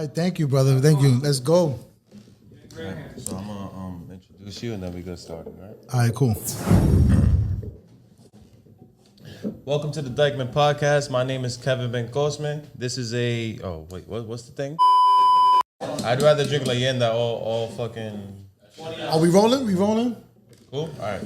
right, thank you, brother. Thank you. Let's go. Right, so I'm gonna introduce you and then we get started, right? All right, cool. Welcome to the Dyckman podcast. My name is Kevin Ben Kosman. This is a what's the thing? I'd rather drink leyenda all fucking. Are we rolling? We rolling? Cool. All right.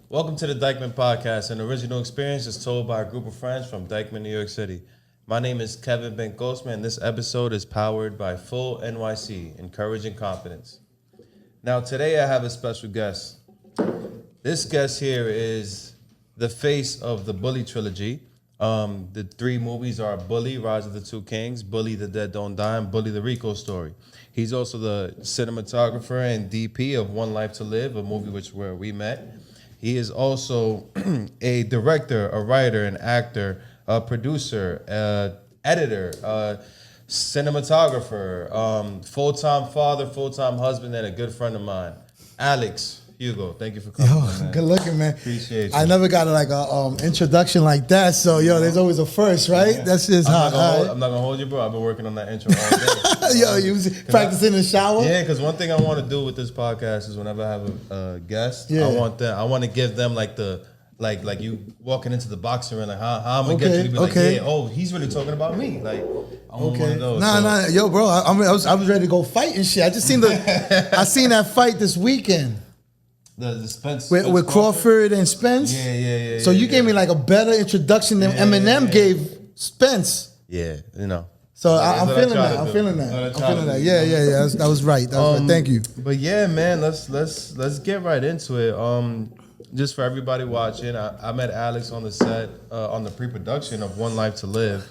Welcome to the Dyckman podcast. An original experience is told by a group of friends from Dyckman, New York City. My name is Kevin Ben Kosman, and this episode is powered by Full NYC, encouraging confidence. Now, today I have a special guest. This guest here is the face of the Bully trilogy. The three movies are Bully, Rise of the Two Kings, Bully, The Dead Don't Die, and Bully, The Rico Story. He's also the cinematographer and DP of One Life to Live, a movie where we met. He is also a director, a writer, an actor, a producer, editor, cinematographer, full-time father, full-time husband, and a good friend of mine. Alex, Hugo, thank you for coming. Man. Good looking, man. Appreciate you. I never got a introduction like that, so there's always a first, right? Yeah. That's just I'm not gonna hold you, bro. I've been working on that intro all day. You was practicing in the shower? Yeah, because one thing I want to do with this podcast is whenever I have a guest, I want to give them like the like you walking into the boxing ring, like how I'm gonna get you to be like, yeah, oh, he's really talking about me, like I'm one of those. Nah, yo, bro, I was ready to go fight and shit. I just seen I seen that fight this weekend. The Spence with Crawford and Spence. Yeah. So you gave me like a better introduction than Eminem gave Spence. Yeah, you know. So I'm feeling that. I'm feeling that. Yeah. That was right. Thank you. But yeah, man, let's get right into it. Just for everybody watching, I met Alex on the set on the pre-production of One Life to Live.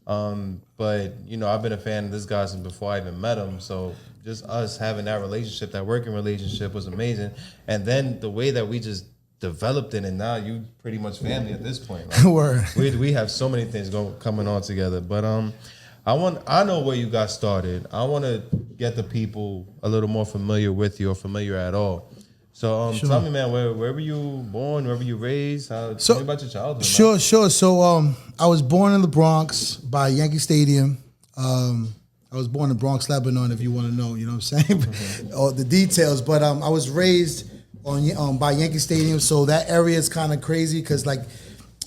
But I've been a fan of this guy since before I even met him. So just us having that relationship, that working relationship was amazing. And then the way that we just developed it, and now you pretty much family at this point. Like, Word. We have so many things coming on together. But I know where you got started. I want to get the people a little more familiar with you or familiar at all. So tell me, man, where were you born? Where were you raised? Tell me about your childhood. Sure. So I was born in the Bronx by Yankee Stadium. I was born in Bronx, Lebanon, if you want to know, you know what I'm saying? Mm-hmm. All the details. But I was raised by Yankee Stadium, so that area is kind of crazy because, like,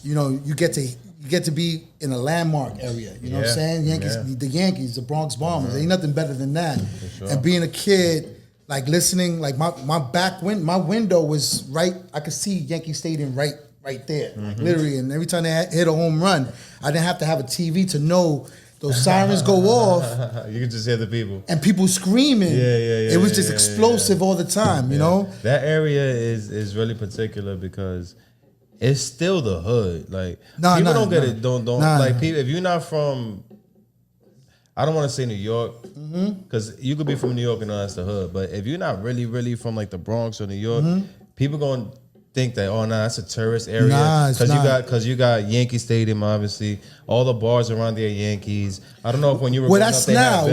you get to be in a landmark area. You know what I'm saying? The Yankees, the Bronx Bombers. Ain't nothing better than that. Sure. And being a kid, like listening, like my window was right. I could see Yankee Stadium right there, like literally. And every time they hit a home run, I didn't have to have a TV to know. Those sirens go off. You can just hear the people. And people screaming. Yeah. It was just explosive all the time, you know? That area is really particular because it's still the hood. Like, people don't get it. Don't like people. If you're not from, I don't want to say New York, because you could be from New York and know that's the hood. But if you're not really, really from like the Bronx or New York, people going to think that, that's a tourist area because you got Yankee Stadium, obviously. All the bars around there are Yankees. I don't know if when you were that's now.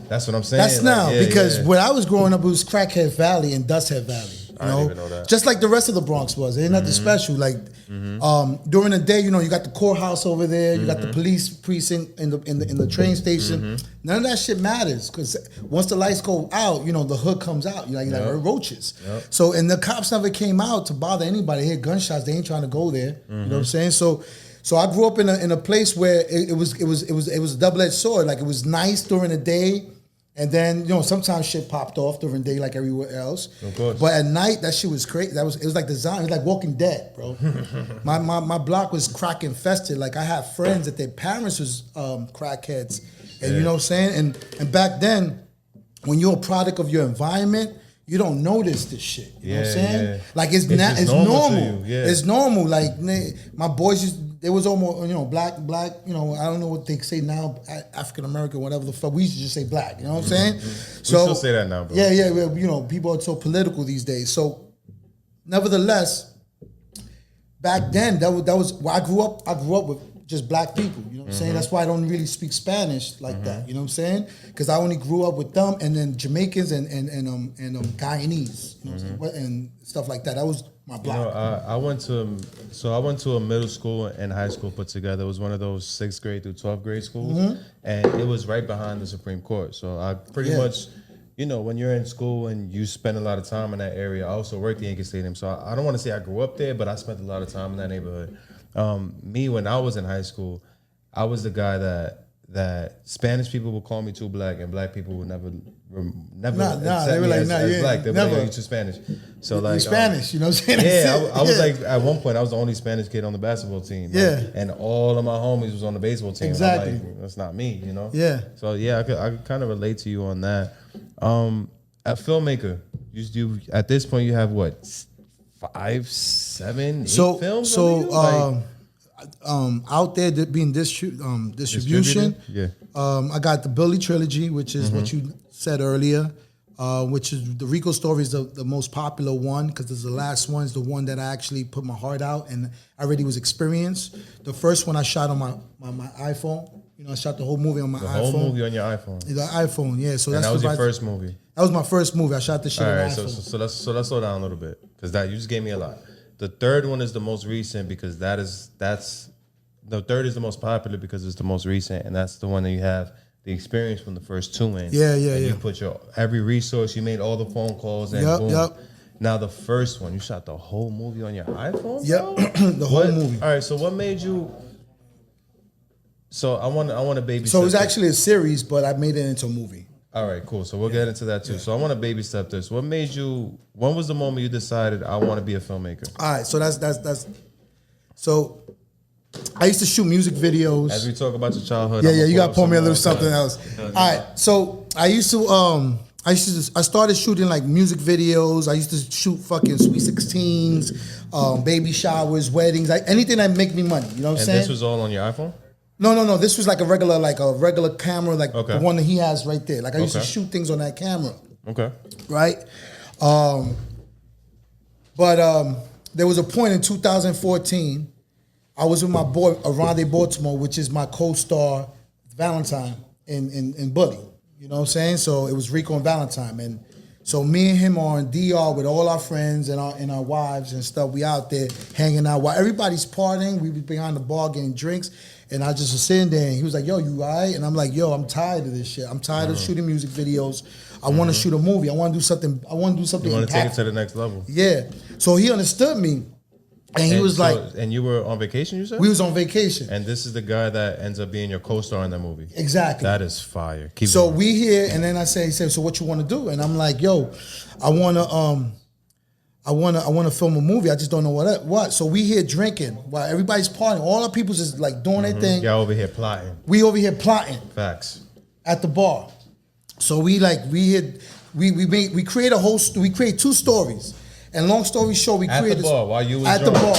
That's what I'm saying. That's now because when I was growing up, it was Crackhead Valley and Dusthead Valley. I didn't even know that. Just like the rest of the Bronx was. Ain't nothing special. Like during the day, you got the courthouse over there. You got the police precinct in the train station. None of that shit matters because once the lights go out, the hood comes out. You're like roaches. Yep. So and the cops never came out to bother anybody. They hear gunshots. They ain't trying to go there. You know what I'm saying? So I grew up in a place where it was a double-edged sword. Like it was nice during the day. And then, sometimes shit popped off during the day like everywhere else. Of course. But at night, that shit was crazy. It was like the zombie. It was like Walking Dead, bro. my block was crack infested. Like I had friends that their parents was crackheads. And you know what I'm saying? And back then, when you're a product of your environment, you don't notice this shit. You know what I'm saying? Yeah. Like it's normal. It's normal. Like my boys there was almost, black, I don't know what they say now, African American, whatever the fuck. We used to just say black, you know what I'm saying? So, we still say that now, bro. Yeah, people are so political these days. So, nevertheless, back then, that was where I grew up with just black people, you know what I'm saying? That's why I don't really speak Spanish like that, you know what I'm saying? Because I only grew up with them and then Jamaicans and Guyanese, you know what I'm saying? And stuff like that. That was my You know, block. I went to a middle school and high school put together. It was one of those 6th grade through 12th grade schools, and it was right behind the Supreme Court. So I pretty much, you know, when you're in school and you spend a lot of time in that area. I also worked at Yankee Stadium, so I don't want to say I grew up there, but I spent a lot of time in that neighborhood. Me, when I was in high school, I was the guy that Spanish people would call me too black, and black people would never accept they were me like, as black. They were never. like, you're too Spanish. So You're like Spanish, you know what I'm saying? yeah, I was like at one point I was the only Spanish kid on the basketball team. Yeah. and all of my homies was on the baseball team. Exactly. I'm like, that's not me, you know. Yeah. So yeah, I could kind of relate to you on that. A filmmaker, you at this point you have what 5, 7, 8 films? Out there being distribution. Yeah. I got the Billy trilogy, which is what you said earlier, which is the Rico story is the most popular one because it's the last one, is the one that I actually put my heart out and I already was experienced. The first one I shot on my iPhone. You know, I shot the whole movie on my iPhone. The whole movie on your iPhone. The iPhone, yeah. So and that was your first movie. That was my first movie. I shot the shit on iPhone. So let's slow down a little bit because that you just gave me a lot. The third one is the most recent because the third is the most popular because it's the most recent, and that's the one that you have the experience from the first 2 in. Yeah. You put your every resource, you made all the phone calls, and boom. Yep. Now the first one, you shot the whole movie on your iPhone. Yep, the whole movie. All right, so what made you? So I want to baby. So it was actually a series, but I made it into a movie. All right, cool. So we'll get into that too. So I want to baby step this. What made you? When was the moment you decided I want to be a filmmaker? All right, so that's. So I used to shoot music videos. As we talk about your childhood, Yeah, you got to pour me a little something else. All right, so I started shooting like music videos. I used to shoot fucking Sweet 16s, baby showers, weddings, anything that make me money. You know what I'm saying? And this was all on your iPhone? No. This was like a regular camera, like the one that he has right there. Like I used to shoot things on that camera. Okay. Right? But there was a point in 2014, I was with my boy, Arande Baltimore, which is my co-star, Valentine, in Bully. You know what I'm saying? So it was Rico and Valentine. And so me and him are in DR with all our friends and our wives and stuff. We out there hanging out. While everybody's partying, we be behind the bar getting drinks. And I just was sitting there and he was like, yo, you all right? And I'm like, yo, I'm tired of this shit. I'm tired of shooting music videos. I want to shoot a movie. I want to do something. You want to take it to the next level. Yeah. So he understood me. And he was like... And you were on vacation, you said? We was on vacation. And this is the guy that ends up being your co-star in that movie. Exactly. That is fire. Keep so going. we here, and then he said, so what you want to do? And I'm like, yo, I want to film a movie. I just don't know what. So we here drinking while everybody's partying. All our people's just like doing their thing. Y'all over here plotting. We over here plotting. Facts. At the bar. So we create we create 2 stories. And long story short, we created at the bar while you was at drunk. the bar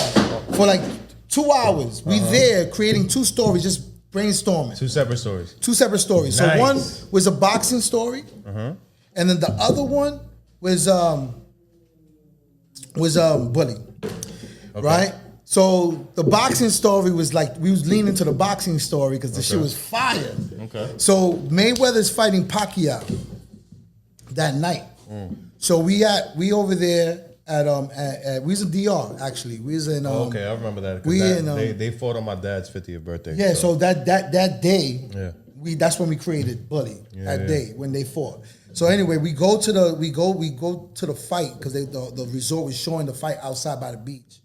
for like 2 hours. We there creating 2 stories, just brainstorming. 2 separate stories. 2 separate stories. Nice. So one was a boxing story, and then the other one was Bully, right? So the boxing story was like we was leaning to the boxing story because the shit was fire. Okay. So Mayweather's fighting Pacquiao that night. So we over there at we was in DR actually. We was in okay, I remember that. They fought on my dad's 50th birthday. Yeah, so that day, yeah, that's when we created Bully. Day when they fought. So anyway, we go to the fight because the resort was showing the fight outside by the beach.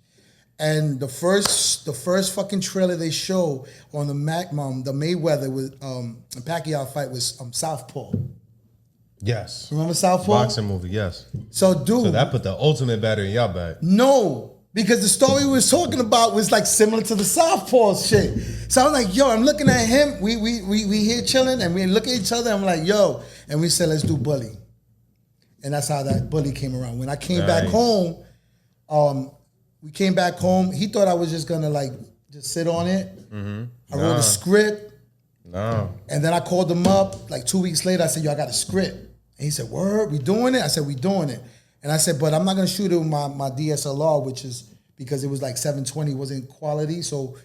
And the first fucking trailer they show on the Mayweather with Pacquiao fight was Southpaw. Yes. Remember Southpaw? Boxing movie, yes. So dude. So that put the ultimate battery in y'all back. No, because the story we was talking about was like similar to the Southpaw shit. So I'm like, yo, I'm looking at him. We here chilling and we look at each other. I'm like, yo, and we said, let's do Bully. And that's how that Bully came around. When I came back home, we came back home. He thought I was just gonna like just sit on it. I wrote a script. No. And then I called him up like 2 weeks later. I said, yo, I got a script. And he said, word, we doing it? I said, we doing it. And I said, but I'm not gonna shoot it with my DSLR, which is because it was like 720, wasn't quality. So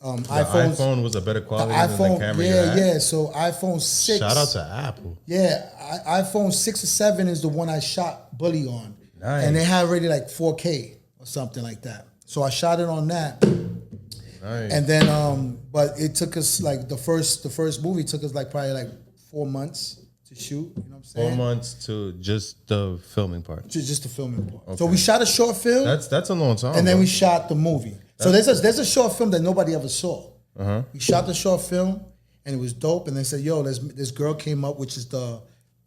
iPhone was a better quality than the camera you had? Yeah. So iPhone 6. Shout out to Apple. Yeah, iPhone 6 or 7 is the one I shot Bully on. Nice. And they had already like 4K or something like that. So I shot it on that. Nice. And then, but it took us like the first movie took us like probably like 4 months to shoot. You know what I'm saying? 4 months to just the filming part. Just the filming part. Okay. So we shot a short film. That's a long time. And then bro. we shot the movie. So there's a short film that nobody ever saw. Uh-huh. We shot the short film, and it was dope. And they said, "Yo, this girl came up, which is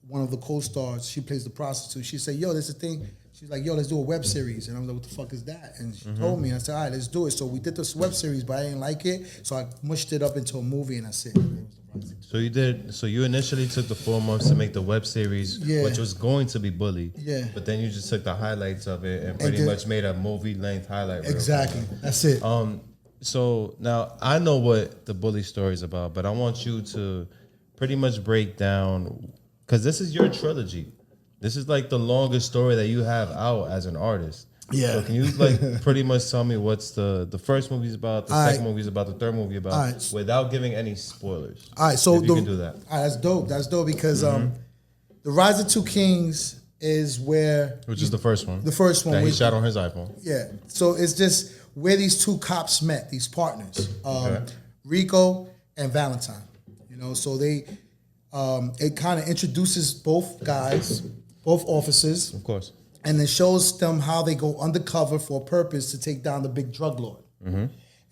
one of the co-stars. She plays the prostitute. She said, "Yo, there's a thing." She's like, "Yo, let's do a web series." And I was like, "What the fuck is that?" And she told me. And I said, "All right, let's do it." So we did this web series, but I didn't like it, so I mushed it up into a movie, and that's it. So you did. So you initially took the 4 months to make the web series, which was going to be Bully. Yeah. But then you just took the highlights of it and pretty much made a movie length highlight reel. Exactly. That's it. So now I know what the Bully story is about, but I want you to pretty much break down, because this is your trilogy. This is like the longest story that you have out as an artist. Yeah. So can you like pretty much tell me what's the first movie's about, the second movie's about, the third movie about, without giving any spoilers? All right, so if you can do that. All right, that's dope. That's dope because the Rise of Two Kings is where, which is the first one. The first one that he shot on his iPhone. Yeah. So it's just where these two cops met, these partners, Rico and Valentine. You know, so they it kind of introduces both guys, both officers, Of course. and it shows them how they go undercover for a purpose to take down the big drug lord.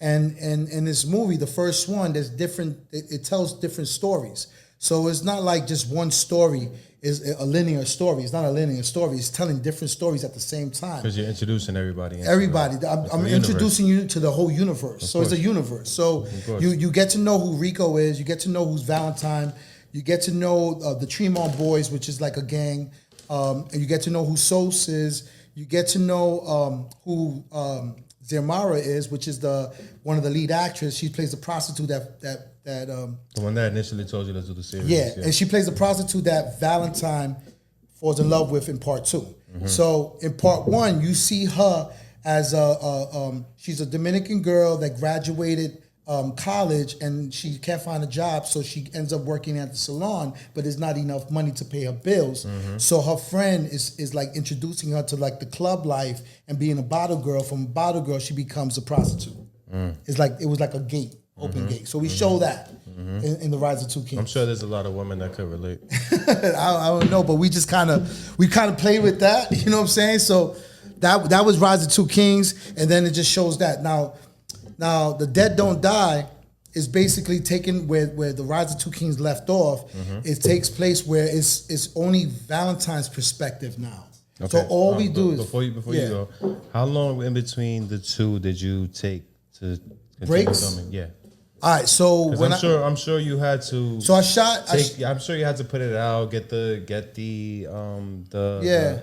And in this movie, the first one, there's different. It tells different stories. So it's not like just one story is a linear story. It's not a linear story. It's telling different stories at the same time. Because you're introducing everybody. I'm introducing you to the whole universe. So it's a universe. So you get to know who Rico is. You get to know who's Valentine. You get to know the Tremont Boys, which is like a gang. And you get to know who Sos is. You get to know who Zermara is, which is one of the lead actors. She plays the prostitute that the one that initially told you to do the series. yeah, and she plays the prostitute that Valentine falls in love with in part 2. So in part 1, you see her as she's a Dominican girl that graduated college and she can't find a job, so she ends up working at the salon, but there's not enough money to pay her bills. So her friend is like introducing her to like the club life and being a bottle girl. From a bottle girl, she becomes a prostitute. It's like it was like a gate. Open gate. So we show that in the Rise of Two Kings. I'm sure there's a lot of women that could relate. I don't know, but we kind of play with that. You know what I'm saying? So that was Rise of Two Kings, and then it just shows that. Now the Dead Don't Die is basically taken where the Rise of Two Kings left off. It takes place where it's only Valentine's perspective now. Okay. So all we do is before you go, how long in between the two did you take to breaks? Filming? Yeah. All right, so I'm sure you had to. So I shot. I'm sure you had to put it out. Get the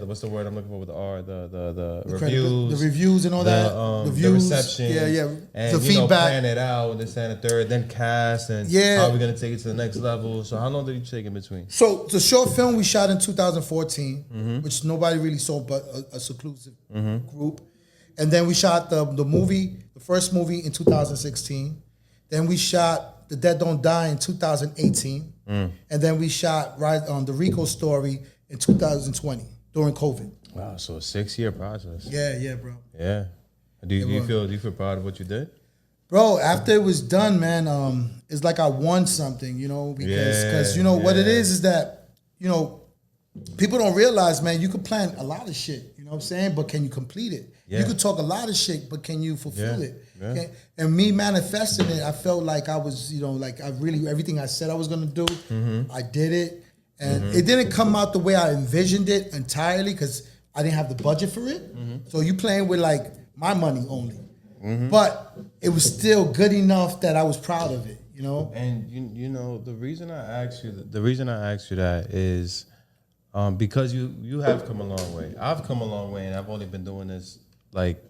what's the word I'm looking for with the R? The reviews, the reviews and all that. The views, the reception, and the feedback. Plan it out. This and the third, then cast, and how are we gonna take it to the next level? So how long did you take in between? So the short film we shot in 2014, which nobody really saw but a seclusive group, and then we shot the movie, the first movie in 2016. Then we shot The Dead Don't Die in 2018. And then we shot the Rico story in 2020 during COVID. Wow, so a 6-year process. Yeah, bro. Yeah. Do you feel proud of what you did? Bro, after it was done, man, it's like I won something, you know, because you know what it is that, you know, people don't realize, man, you can plan a lot of shit, you know what I'm saying? But can you complete it? Yeah. You could talk a lot of shit, but can you fulfill it? Yeah. Okay? And me manifesting it, I felt like I was, you know, like I really, everything I said I was going to do, I did it. And it didn't come out the way I envisioned it entirely because I didn't have the budget for it. So you playing with like my money only. But it was still good enough that I was proud of it, you know? And you know, the reason I asked you that is because you have come a long way. I've come a long way, and I've only been doing this like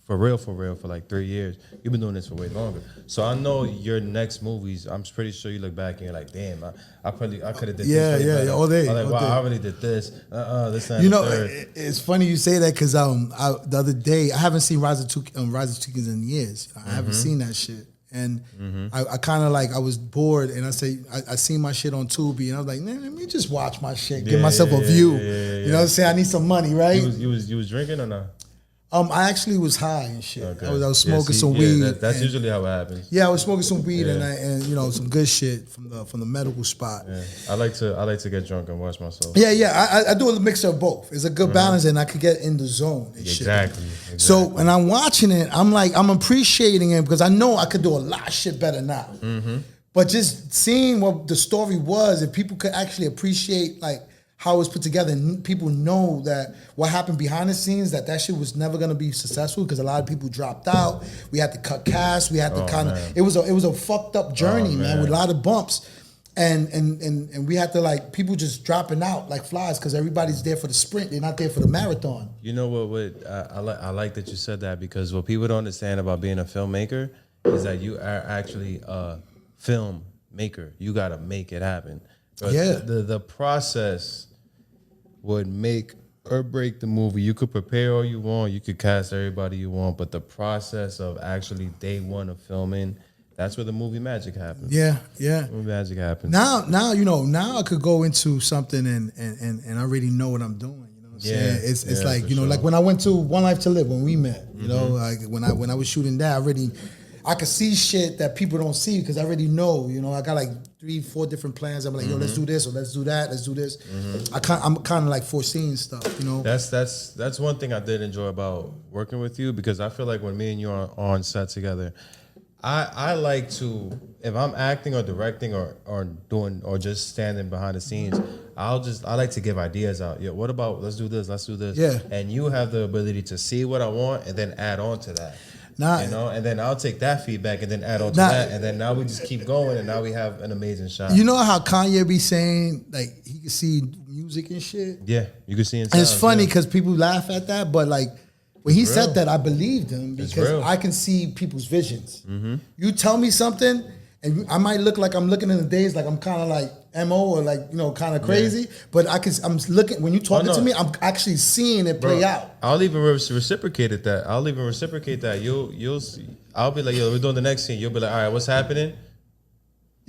for real for like 3 years. You've been doing this for way longer. So I know your next movies, I'm pretty sure you look back and you're like, damn, I could have did this. Yeah, all day. I'm like, wow, I really did this. This and you know, third. It's funny you say that because the other day, I haven't seen Rise of Two Kings in years. I haven't seen that shit. And I kind of like, I was bored and I seen my shit on Tubi and I was like, man, let me just watch my shit, give myself a view. You know what I'm saying? I need some money, right? You was drinking or not? I actually was high and shit. Okay. I was smoking some weed. That's usually how it happens. Yeah, I was smoking some weed and you know, some good shit from the medical spot. Yeah. I like to get drunk and watch myself. Yeah. I do a mixture of both. It's a good balance, and I could get in the zone and shit. Exactly. So when I'm watching it, I'm appreciating it because I know I could do a lot of shit better now. But just seeing what the story was, if people could actually appreciate like how it was put together, and people know that what happened behind the scenes, that shit was never gonna be successful because a lot of people dropped out. We had to cut cast. We had to it was a fucked up journey, man, with a lot of bumps, and we had to like people just dropping out like flies because everybody's there for the sprint. They're not there for the marathon. You know what? I like that you said that because what people don't understand about being a filmmaker is that you are actually a filmmaker. You gotta make it happen. But the process would make or break the movie. You could prepare all you want, you could cast everybody you want, but the process of actually day one of filming, that's where the movie magic happens. Yeah. Movie magic happens. Now you know, now I could go into something and I already know what I'm doing. You know what I'm saying? It's like, you know, like when I went to One Life to Live, when we met, you know, like when I was shooting that, I could see shit that people don't see because I already know, you know, I got like 3-4 different plans. I'm like, yo, let's do this or let's do that, let's do this. I'm kind of like foreseeing stuff, you know. That's one thing I did enjoy about working with you because I feel like when me and you are on set together, I like to, if I'm acting or directing or doing or just standing behind the scenes, I like to give ideas out. Yeah, what about let's do this. Yeah. And you have the ability to see what I want and then add on to that. You know, and then I'll take that feedback and then add on to that, and then now we just keep going, and now we have an amazing shot. You know how Kanye be saying like he can see music and shit. Yeah, you can see. And it's funny because people laugh at that, but like when he said that, I believed him because I can see people's visions. You tell me something, and I might look like I'm looking in the days like I'm kind of like MO or like, you know, kind of crazy, but I'm looking, when you talking to me, I'm actually seeing it play out. I'll even reciprocate that. You'll see. I'll be like, yo, we're doing the next scene. You'll be like, all right, what's happening?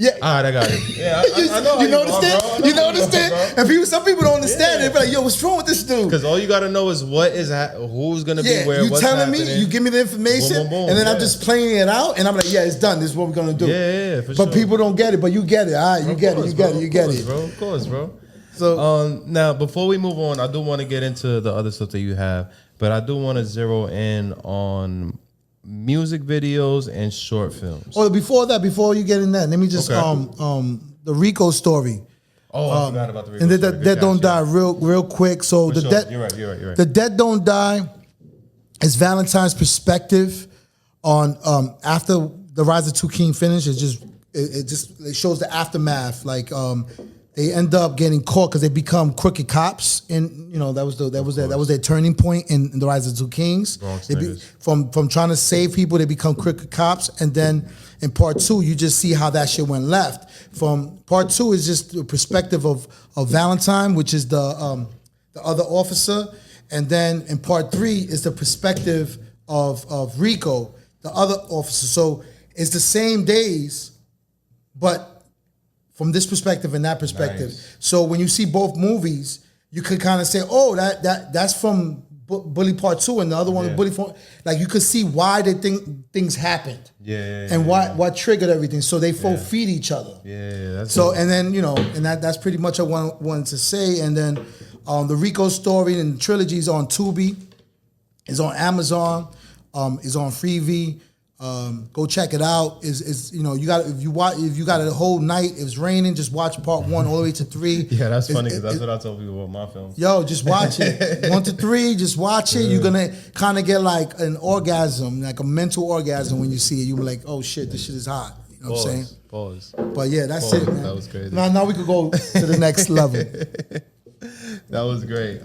Yeah. All right, I got it. Yeah, I know. You understand? You understand? And some people don't understand. They be like, yo, what's wrong with this dude? Because all you got to know is who's going to be where, you what's telling happening. me, you give me the information, Boom, boom, boom. and then I'm just playing it out, and I'm like, yeah, it's done. This is what we're going to do. Yeah, for But sure. people don't get it, but you get it. All right, you get it. Bro, of course, bro. So now, before we move on, I do want to get into the other stuff that you have, but I do want to zero in on music videos and short films. Oh, before you get in that, let me just the Rico story. Oh, I forgot about the Rico and story. the Dead Don't Die real quick. So For the sure. Dead, You're right. The Dead Don't Die is Valentine's perspective on after the Rise of Two King finished. It shows the aftermath. Like they end up getting caught because they become crooked cops, and you know that was their turning point in the Rise of Two Kings. From trying to save people, they become crooked cops, and then in part 2, you just see how that shit went left. From part 2 is just the perspective of Valentine, which is the other officer, and then in part 3 is the perspective of Rico, the other officer. So it's the same days, but from this perspective and that perspective. Nice. So when you see both movies, you could kind of say, oh, that's from Bully Part 2 and the other one is Bully 4. Like you could see why they think things happened. And what triggered everything. So they feed each other. That's so and then, you know, and that's pretty much what I wanted to say. And then the Rico story and the trilogy is on Tubi, is on Amazon, is on Freevee. Go check it out. Is you know, if you got a whole night, if it's raining, just watch part 1 all the way to 3. Yeah, that's funny because that's what I tell people about my films. Yo, just watch it. 1 to 3, just watch it. You're gonna kind of get like an orgasm, like a mental orgasm when you see it. You be like, oh shit, this shit is hot. You know what I'm saying? Pause. But yeah, that's it, man. That was crazy. Now we could go to the next level. That was great.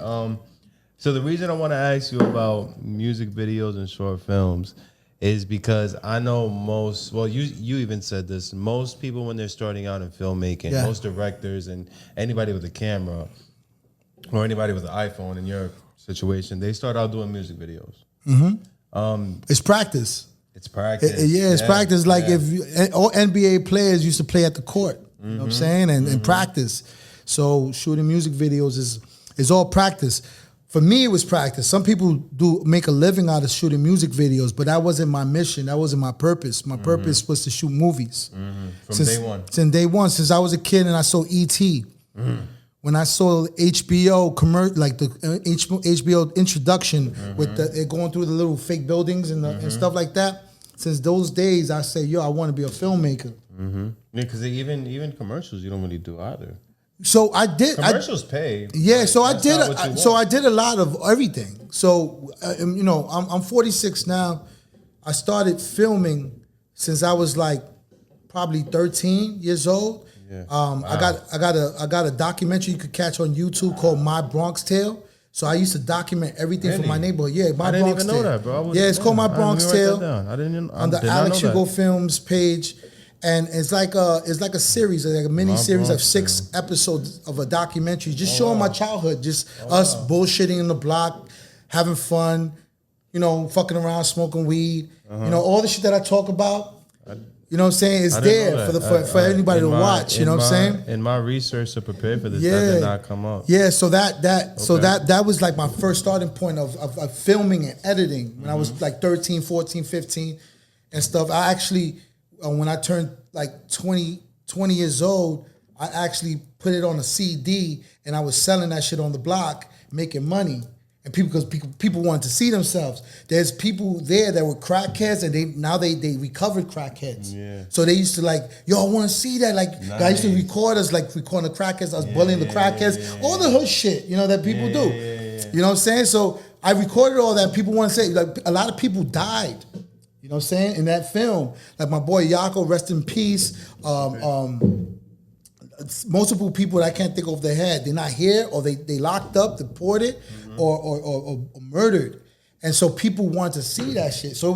So the reason I want to ask you about music videos and short films is because I know you even said this, most people when they're starting out in filmmaking, most directors and anybody with a camera or anybody with an iPhone in your situation, they start out doing music videos. It's practice. It's practice. It's practice. Like if all NBA players used to play at the court, you know what I'm saying? And practice. So shooting music videos is all practice. For me, it was practice. Some people do make a living out of shooting music videos, but that wasn't my mission. That wasn't my purpose. My purpose was to shoot movies. From day one. Since day one, since I was a kid and I saw E.T. When I saw HBO like the HBO introduction with it going through the little fake buildings and stuff like that. Since those days, I said, yo, I want to be a filmmaker. Yeah, because even commercials you don't really do either. So I did. Commercials pay. Yeah, so I did. I did a lot of everything. So I'm 46 now. I started filming since I was like probably 13 years old. Yeah. Wow. I got a documentary you could catch on YouTube called My Bronx Tale. So I used to document everything from my neighborhood. Yeah, My Bronx Tale. I didn't even know that, bro. It's called My Bronx Tale. I didn't. On the Alex Hugo Films page. And it's like a series, like a mini series of 6 episodes of a documentary, just showing my childhood, just us bullshitting in the block, having fun, fucking around, smoking weed, all the shit that I talk about. You know what I'm saying? It's there for anybody to watch. You know what I'm saying? In my research to prepare for this, that did not come up. Yeah, so that was like my first starting point of filming and editing when I was like 13, 14, 15 and stuff. I actually. When I turned like 20 years old, I actually put it on a CD and I was selling that shit on the block, making money. And because people wanted to see themselves. There's people there that were crackheads and they recovered crackheads. Yeah. So they used to like, yo, I want to see that. Like, nice. I used to record us like recording the crackheads, us bullying the crackheads, all the hood shit, that people do. Yeah. You know what I'm saying? So I recorded all that. People want to say, like, a lot of people died. You know what I'm saying? In that film, like my boy Yako, rest in peace. Multiple people that I can't think of their head. They're not here, or they locked up, deported, or murdered. And so people wanted to see that shit. So it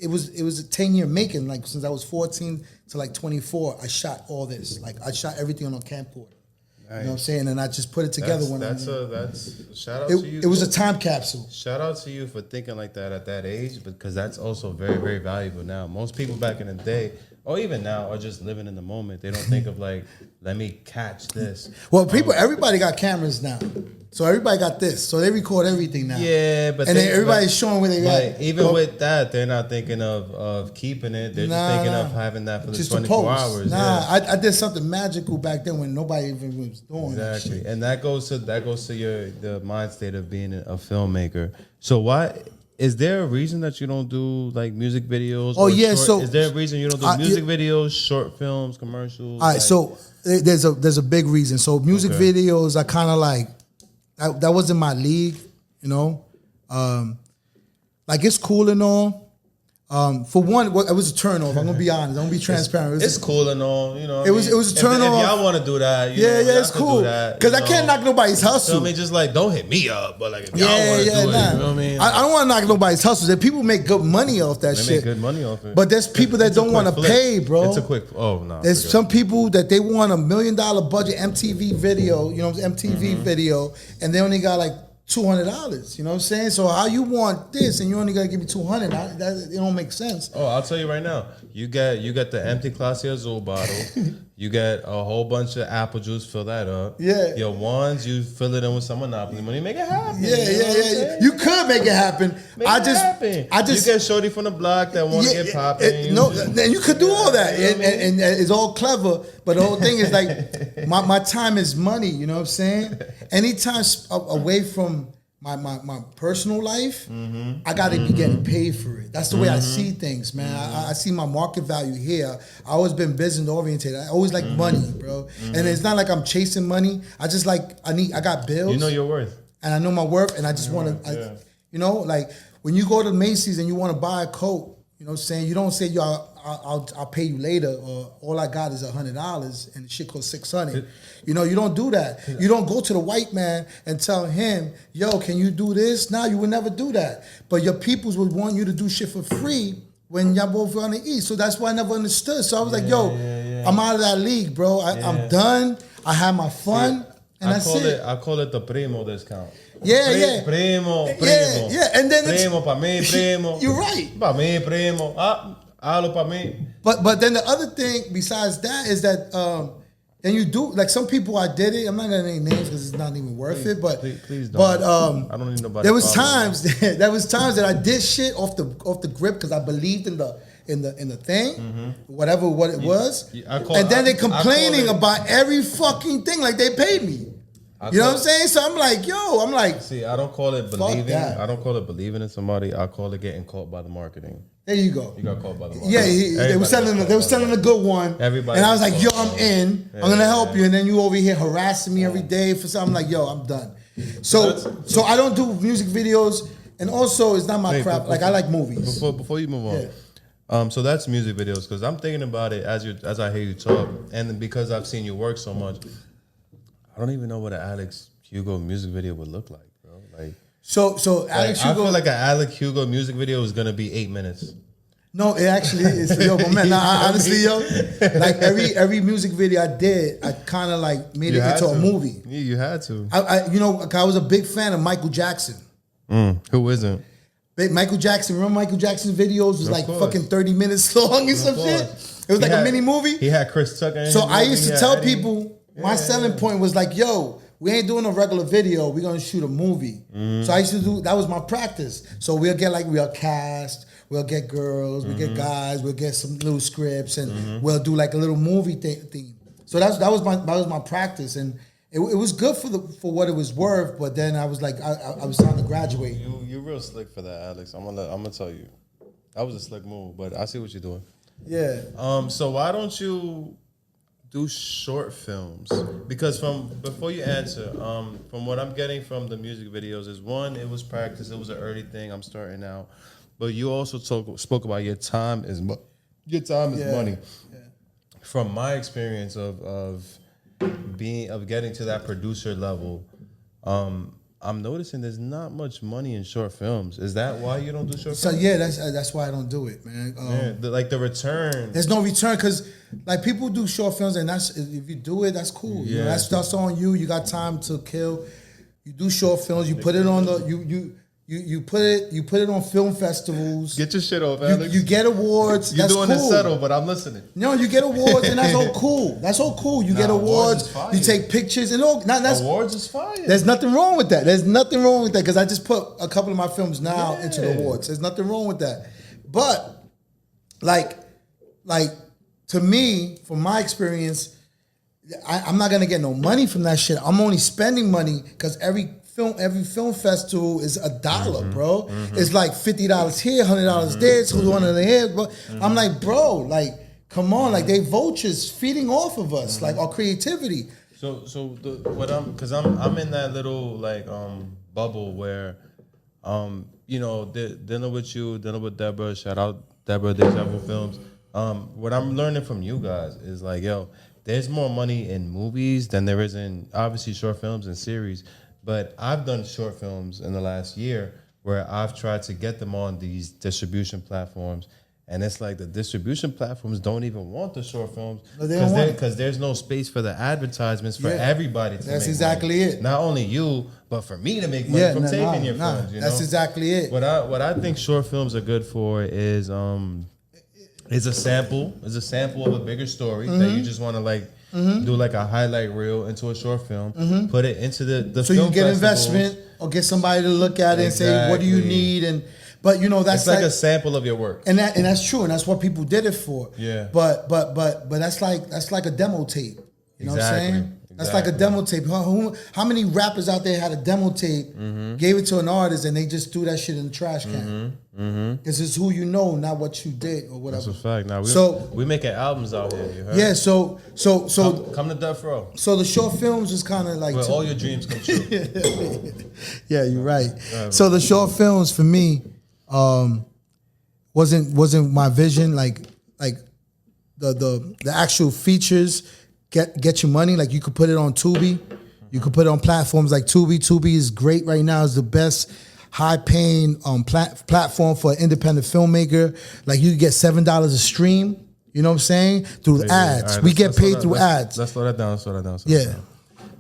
was a 10-year making. Like since I was 14 to like 24, I shot all this. Like I shot everything on a camcorder. Nice. You know what I'm saying? And I just put it together that's shout out to you. It was a time capsule. Shout out to you for thinking like that at that age, because that's also very, very valuable now. Most people back in the day, or even now, are just living in the moment. They don't think of like, let me catch this. Well, everybody got cameras now. So everybody got this. So they record everything now. Yeah, but everybody's showing where they at. Even with that, they're not thinking of keeping it. They're just thinking of having that for the 24 hours. I did something magical back then when nobody even was doing that shit. And that goes to the mind state of being a filmmaker. So why is there a reason that you don't do like music videos? Oh yeah, so is there a reason you don't do music videos, short films, commercials? All right, so there's a big reason. So music videos are kind of like. That wasn't my league, like it's cool and all. For one, it was a turn off. I'm gonna be honest. I'm gonna be transparent. It's cool and all, It was a turn off. If y'all want to do that, it's cool. Because I can't knock nobody's hustle. So I mean, just like don't hit me up, but like if y'all want to do it, you know what I mean? I don't want to knock nobody's hustle. There people make good money off that shit. They make good money off it. But there's people that don't want to pay, bro. It's a quick. Oh no. There's some people that they want $1 million budget MTV video, MTV video, and they only got like $200, you know what I'm saying? So how you want this and you only gotta give me $200? It don't make sense. Oh, I'll tell you right now. You got the empty Clase Azul bottle. You get a whole bunch of apple juice. Fill that up. Yeah. Your ones, you fill it in with some Monopoly money. Make it happen. Yeah. You could make it happen. I just you get shorty from the block that want to get popping. You could do all that, and it's all clever. But the whole thing is like my time is money. You know what I'm saying? Anytime away from my personal life, I got to be getting paid for it. That's the way I see things, man. I see my market value here. I always been business oriented. I always like money, bro. And it's not like I'm chasing money. I just like I got bills. You know your worth, and I know my worth, and I just want to. Like when you go to Macy's and you want to buy a coat, you know what I'm saying? You don't say, yo, I'll pay you later, or all I got is $100 and the shit costs $600. You don't do that. You don't go to the white man and tell him, yo, can you do this? Nah, you would never do that. But your peoples would want you to do shit for free when y'all both on the east. So that's why I never understood. So I was like, yo, I'm out of that league, bro. I'm done. I had my fun. And that's it. I call it the primo discount. Primo. Yeah. And then primo pa mí, primo. You're right. Pa mí, primo. Halo pa mí. But then the other thing besides that is that And you do like some people. I did it. I'm not gonna name names because it's not even worth it. But please don't. But I don't need nobody. there was times that I did shit off the grip because I believed in the thing, whatever what it was. And then they complaining about every fucking thing like they paid me. You know what I'm saying? So I'm like, see, I don't call it believing. that. I don't call it believing in somebody. I call it getting caught by the marketing. There you go. You got caught by the marketing. Yeah, they were selling a good one. Everybody. And I was like, yo, I'm in. I'm gonna help you. And then you over here harassing me every day for something. I'm like, yo, I'm done. So I don't do music videos, and also it's not my crap. Like I like movies. Before you move on, so that's music videos because I'm thinking about it as I hear you talk, and because I've seen you work so much, I don't even know what an Alex Hugo music video would look like, bro. Like. So Alex Hugo. I feel like an Alex Hugo music video is gonna be 8 minutes. No, it actually is. Yo, but man, honestly, yo, like every music video I did, I kind of like made it into a movie. Yeah, you had to. I was a big fan of Michael Jackson. Who isn't? Michael Jackson. Remember Michael Jackson's videos was like fucking 30 minutes long and some shit. It was like a mini movie. He had Chris Tucker. So I used to tell people my selling point was like, yo, we ain't doing a regular video. We're gonna shoot a movie. So I used to do that was my practice. So we'll cast, we'll get girls, we'll get guys, we'll get some little scripts, and we'll do like a little movie theme. So that was my practice, and it was good for what it was worth. But then I was like, I was trying to graduate. You real slick for that, Alex. I'm gonna tell you, that was a slick move. But I see what you're doing. Yeah. So why don't you do short films? Because before you answer, from what I'm getting from the music videos is one, it was practice. It was an early thing. I'm starting out, but you also spoke about your time is money. Yeah. From my experience of getting to that producer level, I'm noticing there's not much money in short films. Is that why you don't do short films? So yeah, that's why I don't do it, man. The return. There's no return because like people do short films, and that's if you do it, that's cool. Yeah, that's on you. You got time to kill. You do short films. You put it on you put it on film festivals. Get your shit off, Alex. You get awards. You're that's doing cool. it subtle, but I'm listening. No, you get awards, and that's all cool. That's all cool. You get awards. You take pictures, and all. Awards is fire. There's nothing wrong with that. There's nothing wrong with that because I just put a couple of my films now into the awards. There's nothing wrong with that. But like to me, from my experience, I'm not gonna get no money from that shit. I'm only spending money because every film festival is $1, bro. It's like $50 here, $100 there, $200 here, bro. I'm like, bro, like, come on, like they vultures feeding off of us, like our creativity. So I'm in that little like bubble where dealing with Deborah, shout out Deborah, Deja Vu Films. What I'm learning from you guys is like, yo, there's more money in movies than there is in obviously short films and series. But I've done short films in the last year where I've tried to get them on these distribution platforms. And it's like the distribution platforms don't even want the short films because there's no space for the advertisements for everybody to That's make exactly money. it. Not only you, but for me to make money from taking your films. You know? That's exactly it. What I think short films are good for is a sample. Is a sample of a bigger story that you just want to like do like a highlight reel into a short film, put it into the so film you get festivals. investment or get somebody to look at it and say, what do you need? But that's it's like a sample of your work, and that's true, and that's what people did it for. Yeah. But that's like a demo tape. You know what I'm saying? That's like a demo tape. How many rappers out there had a demo tape, gave it to an artist, and they just threw that shit in the trash can? Because it's who you know, not what you did or whatever. That's a fact. Now we making albums out here. You heard? Yeah. So come to Death Row. So the short films is kind of like where all your dreams come true. Yeah, you're right. So the short films for me wasn't my vision. Like the actual features get you money. Like you could put it on Tubi. You could put it on platforms like Tubi. Tubi is great right now. It's the best high-paying platform for an independent filmmaker. Like you get $7 a stream. You know what I'm saying? Through ads. Right, we get paid through ads. Let's slow that down. Yeah.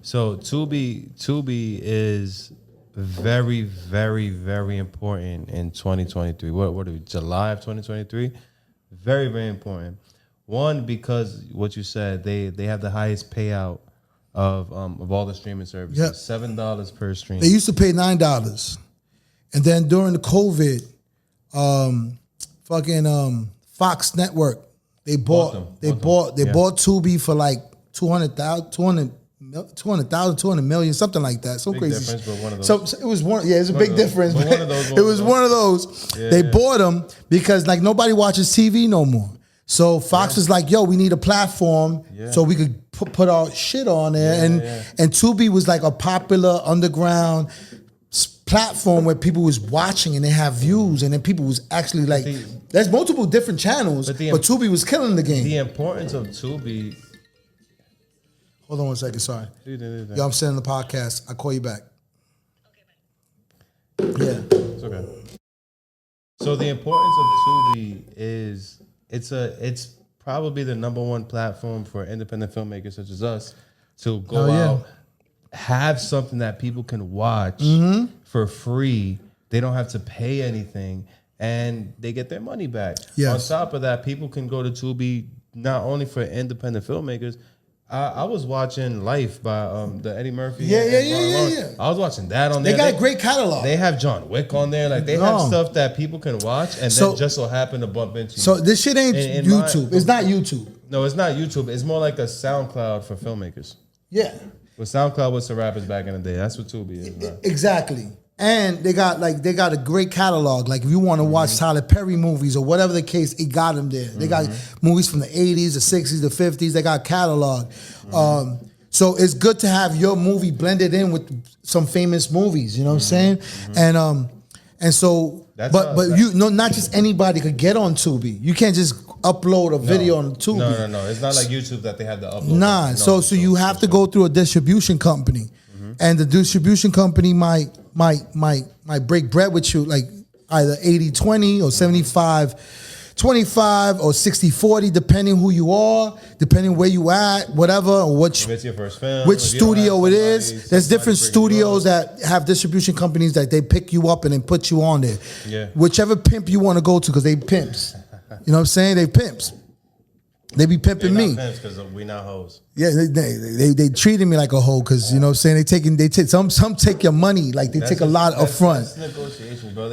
So Tubi is very, very, very important in 2023. What are we? July of 2023? Very, very important. One, because what you said, they have the highest payout of all the streaming services. Yep. $7 per stream. They used to pay $9, and then during the COVID, Fox Network, they bought Tubi for like 200 million, something like that. Some Big crazy difference, but one of those. So it was one. Yeah, it's a big difference. But one of those, it was one of those. Yeah. They bought them because like nobody watches TV no more. So Fox was like, "Yo, we need a platform so we could put our shit on there." And Tubi was like a popular underground platform where people was watching and they have views, and then people was actually like, there's multiple different channels, but Tubi was killing the game. The importance of Tubi. Hold on one second, sorry. Yo, I'm sending the podcast. I'll call you back. Okay. Yeah. It's okay. So the importance of Tubi is it's probably the number one platform for independent filmmakers such as us to go out, have something that people can watch for free. They don't have to pay anything, and they get their money back. Yes. On top of that, people can go to Tubi not only for independent filmmakers. I was watching Life by the Eddie Murphy. Yeah. I was watching that on there. They got a great catalog. They have John Wick on there. Like they have stuff that people can watch, and then just so happen to bump into. So this shit ain't YouTube. It's not YouTube. No, it's not YouTube. It's more like a SoundCloud for filmmakers. Yeah. Well, SoundCloud was the rappers back in the day. That's what Tubi is. Right? Exactly. And they got a great catalog. Like if you want to watch Tyler Perry movies or whatever the case, it got them there. They got movies from the 80s, the 60s, the 50s. They got catalog. So it's good to have your movie blended in with some famous movies. You know what I'm saying? And so, not just anybody could get on Tubi. You can't just upload a video on Tubi. No. It's not like YouTube that they had to upload. Nah. So you have to go through a distribution company, and the distribution company might break bread with you, like either 80-20 or 75-25 or 60-40, depending who you are, depending where you at, whatever, or if it's your first film, which studio it is. There's different studios that have distribution companies that they pick you up and then put you on there. Yeah. Whichever pimp you want to go to, because they pimps. You know what I'm saying? They pimps. They be pimping me. Because we not hoes. Yeah, they treated me like a hoe because you know what I'm saying. They take some take your money, like they take a lot up front. That's negotiations, bro.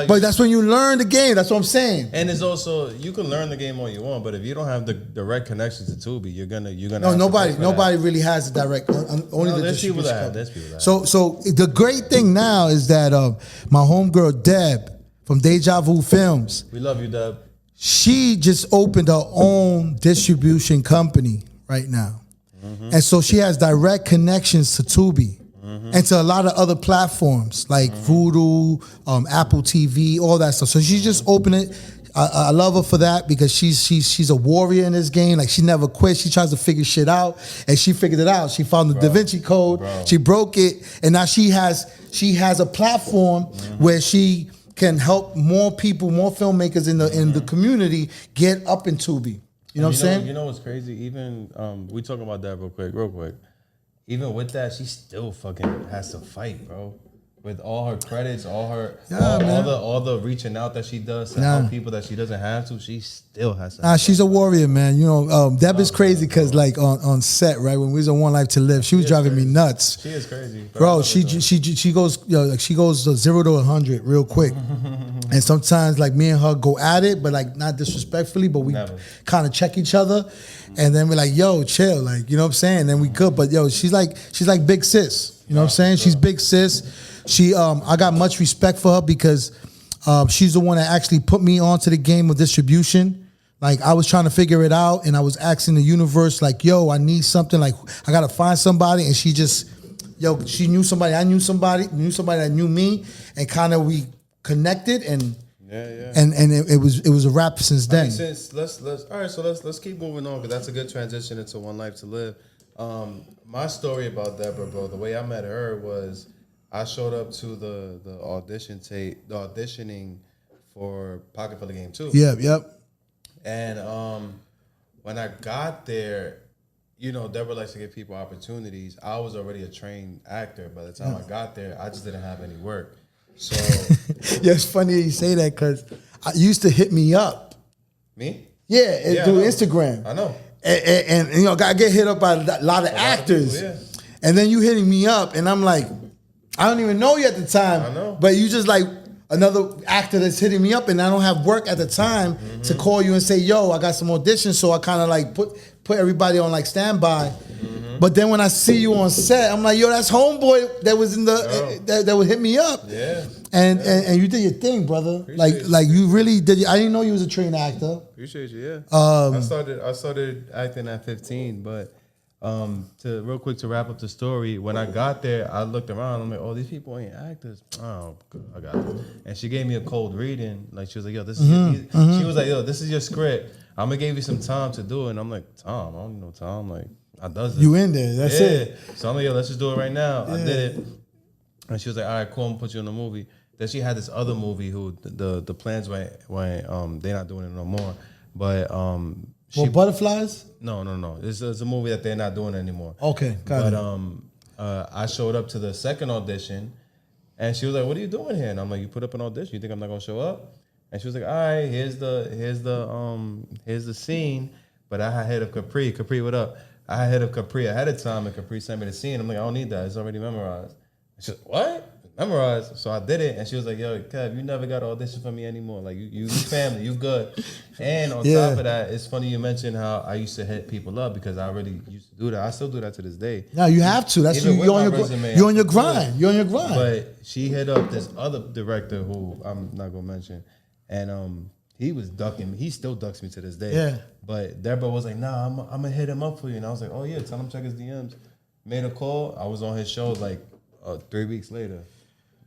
But that's when you learn the game. That's what I'm saying. And it's also you can learn the game all you want, but if you don't have the direct connections to Tubi, you're gonna. No, nobody really has the direct. Only the distribution company. There's people that. So the great thing now is that my homegirl Deb from Deja Vu Films. We love you, Deb. She just opened her own distribution company right now. And so she has direct connections to Tubi and to a lot of other platforms like Vudu, Apple TV, all that stuff. So she just opened it. I love her for that because she's a warrior in this game. Like she never quit. She tries to figure shit out, and she figured it out. She found the Da Vinci Code. She broke it, and now she has a platform where she can help more people, more filmmakers in the community get up in Tubi. You know what I'm saying? You know what's crazy? Even we talk about that real quick. Even with that, she still fucking has to fight, bro. With all her credits, all the reaching out that she does to help people that she doesn't have to, she still has to. Nah, she's a warrior, man. You know, Deb is crazy because like on set, right, when we was on One Life to Live, she was driving me nuts. She is crazy, bro. She goes, she goes 0 to 100 real quick, and sometimes like me and her go at it, but like not disrespectfully, but we kind of check each other, and then we're like, yo, chill, like you know what I'm saying. And then we good, but yo, she's like big sis. You know what I'm saying? She's big sis. I got much respect for her because she's the one that actually put me onto the game of distribution. Like I was trying to figure it out, and I was asking the universe, like, "Yo, I need something. Like I gotta find somebody." And she knew somebody. I knew somebody that knew me, and kind of we connected, and it was a wrap since then. Let's keep moving on because that's a good transition into One Life to Live. My story about Deborah, bro. The way I met her was. I showed up to the auditioning for Pocket for the Game 2. Yep. And when I got there, you know, Deborah likes to give people opportunities. I was already a trained actor. By the time I got there, I just didn't have any work. So yeah, it's funny you say that because you used to hit me up. Me? through Instagram. I know. And you know, I get hit up by a lot of actors. People, and then you hitting me up, and I'm like, I don't even know you at the time. I know. But you just like another actor that's hitting me up, and I don't have work at the time to call you and say, yo, I got some auditions. So I kind of like put everybody on like standby. But then when I see you on set, I'm like, yo, that's homeboy that was in the that would hit me up. Yeah. And you did your thing, brother. Like you really did. I didn't know you was a trained actor. Appreciate you. Yeah. I started acting at 15, but to real quick to wrap up the story, when I got there, I looked around. I'm like, oh, these people ain't actors. Oh, good, I got it. And she gave me a cold reading. Like she was like, yo, this is she was like, yo, this is your script. I'm gonna give you some time to do it. And I'm like, Tom, I don't need no time. Like, I does it. You in there? That's it. So I'm like, yo, let's just do it right now. I did it, and she was like, all right, cool. I'm gonna put you in the movie. Then she had this other movie who the plans went they're not doing it no more. But Butterflies? No. It's a movie that they're not doing anymore. Okay, got it. But I showed up to the second audition, and she was like, "What are you doing here?" And I'm like, "You put up an audition. You think I'm not gonna show up?" And she was like, "All right, here's the scene." But I had head of Capri. Capri, what up? I had head of Capri ahead of time, and Capri sent me the scene. I'm like, I don't need that. It's already memorized. And she's like, what? Memorized. So I did it, and she was like, yo, Kev, you never got to audition for me anymore. Like, you family, you good. And on top of that, it's funny you mentioned how I used to hit people up because I really used to do that. I still do that to this day. No, you have to. That's you're on your grind. You're on your grind. But she hit up this other director who I'm not going to mention, and he was ducking me. He still ducks me to this day. Yeah. But Deborah was like, nah, I'm going to hit him up for you. And I was like, oh, yeah, tell him check his DMs. Made a call. I was on his show like 3 weeks later.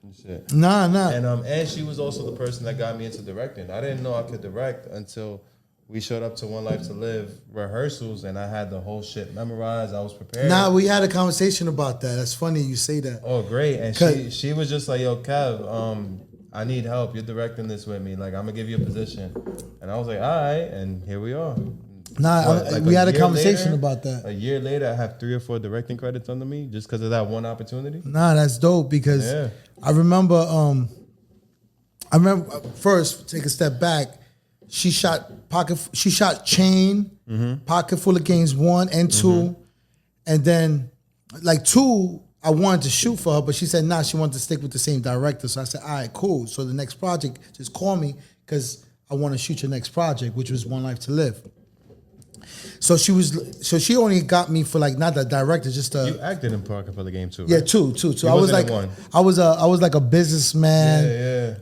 And shit. Nah. And she was also the person that got me into directing. I didn't know I could direct until we showed up to One Life to Live rehearsals, and I had the whole shit memorized. I was prepared. Nah, we had a conversation about that. That's funny you say that. Oh, great. And she was just like, yo, Kev, I need help. You're directing this with me. Like, I'm going to give you a position. And I was like, all right. And here we are. Nah, we had a conversation about that. A year later, I have 3 or 4 directing credits under me just because of that one opportunity. Nah, that's dope because I remember first, take a step back. She shot Chain, Pocket Full of Games 1 and 2. And then, like 2, I wanted to shoot for her, but she said, nah, she wanted to stick with the same director. So I said, all right, cool. So the next project, just call me because I want to shoot your next project, which was One Life to Live. So she only got me for like not the director, just you acted in Pocket Full of Game 2, right? Yeah, two. I was like I was like a businessman.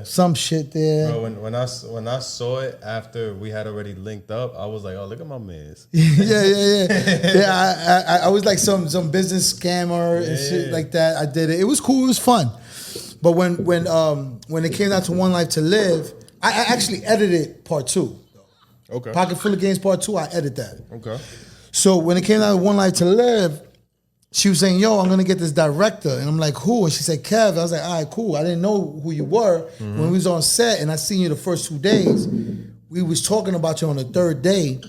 Some shit there. Bro, when I saw it after we had already linked up, I was like, oh, look at my mans. Yeah. I was like some business scammer and shit like that. I did it. It was cool. It was fun. But when it came down to One Life to Live, I actually edited part 2. Okay. Pocket Full of Games Part 2, I edit that. Okay. So when it came down to One Life to Live, she was saying, yo, I'm going to get this director. And I'm like, who? And she said, Kev. I was like, all right, cool. I didn't know who you were. When we was on set and I seen you the first 2 days, we was talking about you on the 3rd day.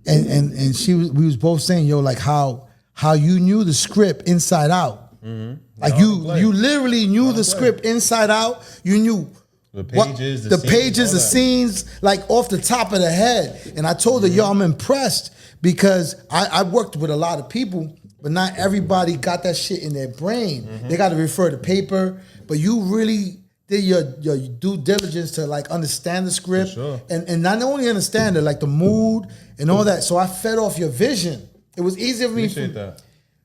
And we was both saying, yo, like how you knew the script inside out. Like you literally knew the script inside out. You knew the pages, the scenes, like off the top of the head. And I told her, yo, I'm impressed because I worked with a lot of people, but not everybody got that shit in their brain. They got to refer to paper, but you really did your due diligence to like understand the script. Sure. And not only understand it, like the mood and all that. So I fed off your vision. It was easier for me. Appreciate that.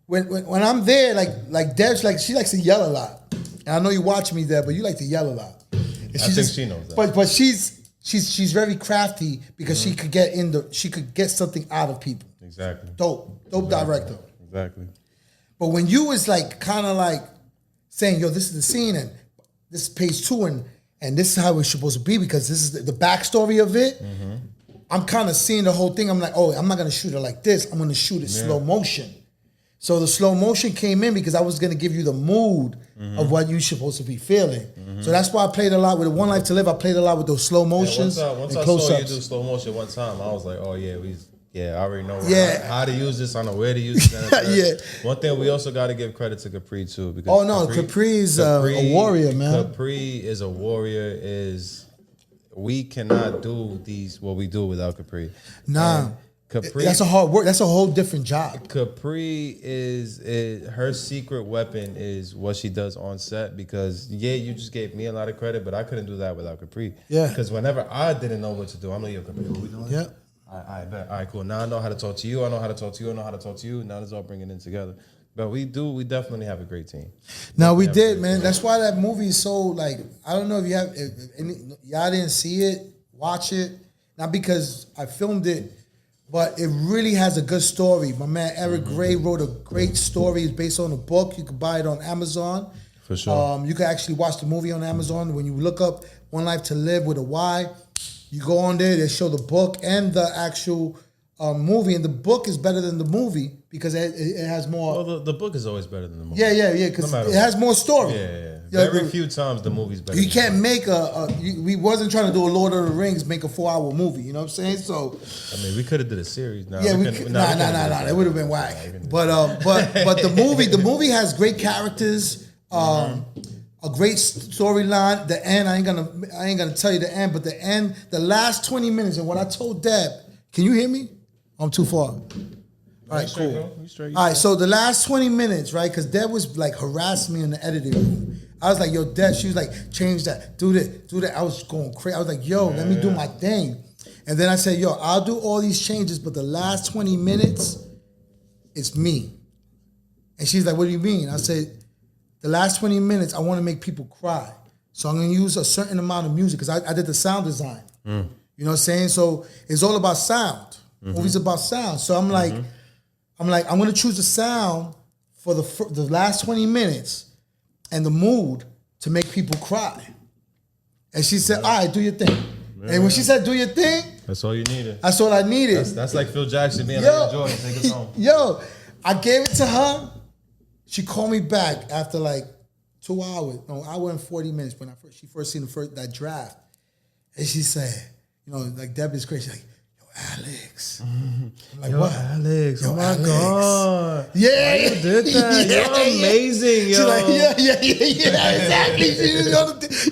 When I'm there, like Deb's like, she likes to yell a lot. And I know you watch me there, but you like to yell a lot. I think she knows that. But she's very crafty because she could get something out of people. Exactly. Dope director. Exactly. But when you was like kind of like saying, yo, this is the scene and this is page 2 and this is how it's supposed to be because this is the backstory of it. I'm kind of seeing the whole thing. I'm like, oh, I'm not gonna shoot it like this. I'm gonna shoot it slow motion. So the slow motion came in because I was going to give you the mood of what you're supposed to be feeling. So that's why I played a lot with One Life to Live. I played a lot with those slow motions. Once I saw you do slow motion one time, I was like, oh yeah, I already know how to use this. I know where to use this. One thing we also got to give credit to Capri too. Because Capri's a warrior, man. Capri is a warrior. we cannot do what we do without Capri. Nah. And Capri, that's a hard work. That's a whole different job. Capri is her secret weapon is what she does on set, because you just gave me a lot of credit, but I couldn't do that without Capri. Yeah. Because whenever I didn't know what to do, I'm like, yo, Capri, what we doing? Yeah. I bet. All right, cool. Now I know how to talk to you. I know how to talk to you. I know how to talk to you. Now it's all bringing it together. But we definitely have a great team. No, we did, man. That's why that movie is so, like, I don't know if y'all didn't see it, watch it. Not because I filmed it, but it really has a good story. My man Eric Gray wrote a great story. It's based on a book. You can buy it on Amazon. For sure. You can actually watch the movie on Amazon. When you look up One Life to Live with a Y, you go on there, they show the book and the actual movie. And the book is better than the movie because it has more. Well, the book is always better than the movie. Yeah, because it has more story. Yeah. Very few times the movie's better. You can't make we wasn't trying to do a Lord of the Rings, make a 4-hour movie. You know what I'm saying? So, I mean, we could have did a series. Nah, yeah, That would have been whack. But the movie has great characters, a great storyline. The end, I ain't gonna tell you the end, but the end, the last 20 minutes, and what I told Deb, can you hear me? I'm too far. All right, cool. All right, so the last 20 minutes, right? Because Deb was like harassing me in the editing room. I was like, yo, Deb, she was like, change that, do that. I was going crazy. I was like, yo, let me do my thing. And then I said, yo, I'll do all these changes, but the last 20 minutes, it's me. And she's like, what do you mean? I said, the last 20 minutes, I want to make people cry. So I'm going to use a certain amount of music because I did the sound design. You know what I'm saying? So it's all about sound. Movies about sound. So I'm like, I'm going to choose the sound for the last 20 minutes and the mood to make people cry. And she said, all right, do your thing. And when she said, do your thing, that's all you needed. That's all I needed. That's like Phil Jackson being like, enjoy, take us home. Yo, I gave it to her. She called me back after like 2 hours, no, hour and 40 minutes when she first seen that draft. And she said, you know, like Debbie's crazy. She's like, Alex. I'm like, yo, what? Alex. Yo, oh my Alex. God. Yeah. You did that. You're amazing, yo. She's like, yeah, exactly.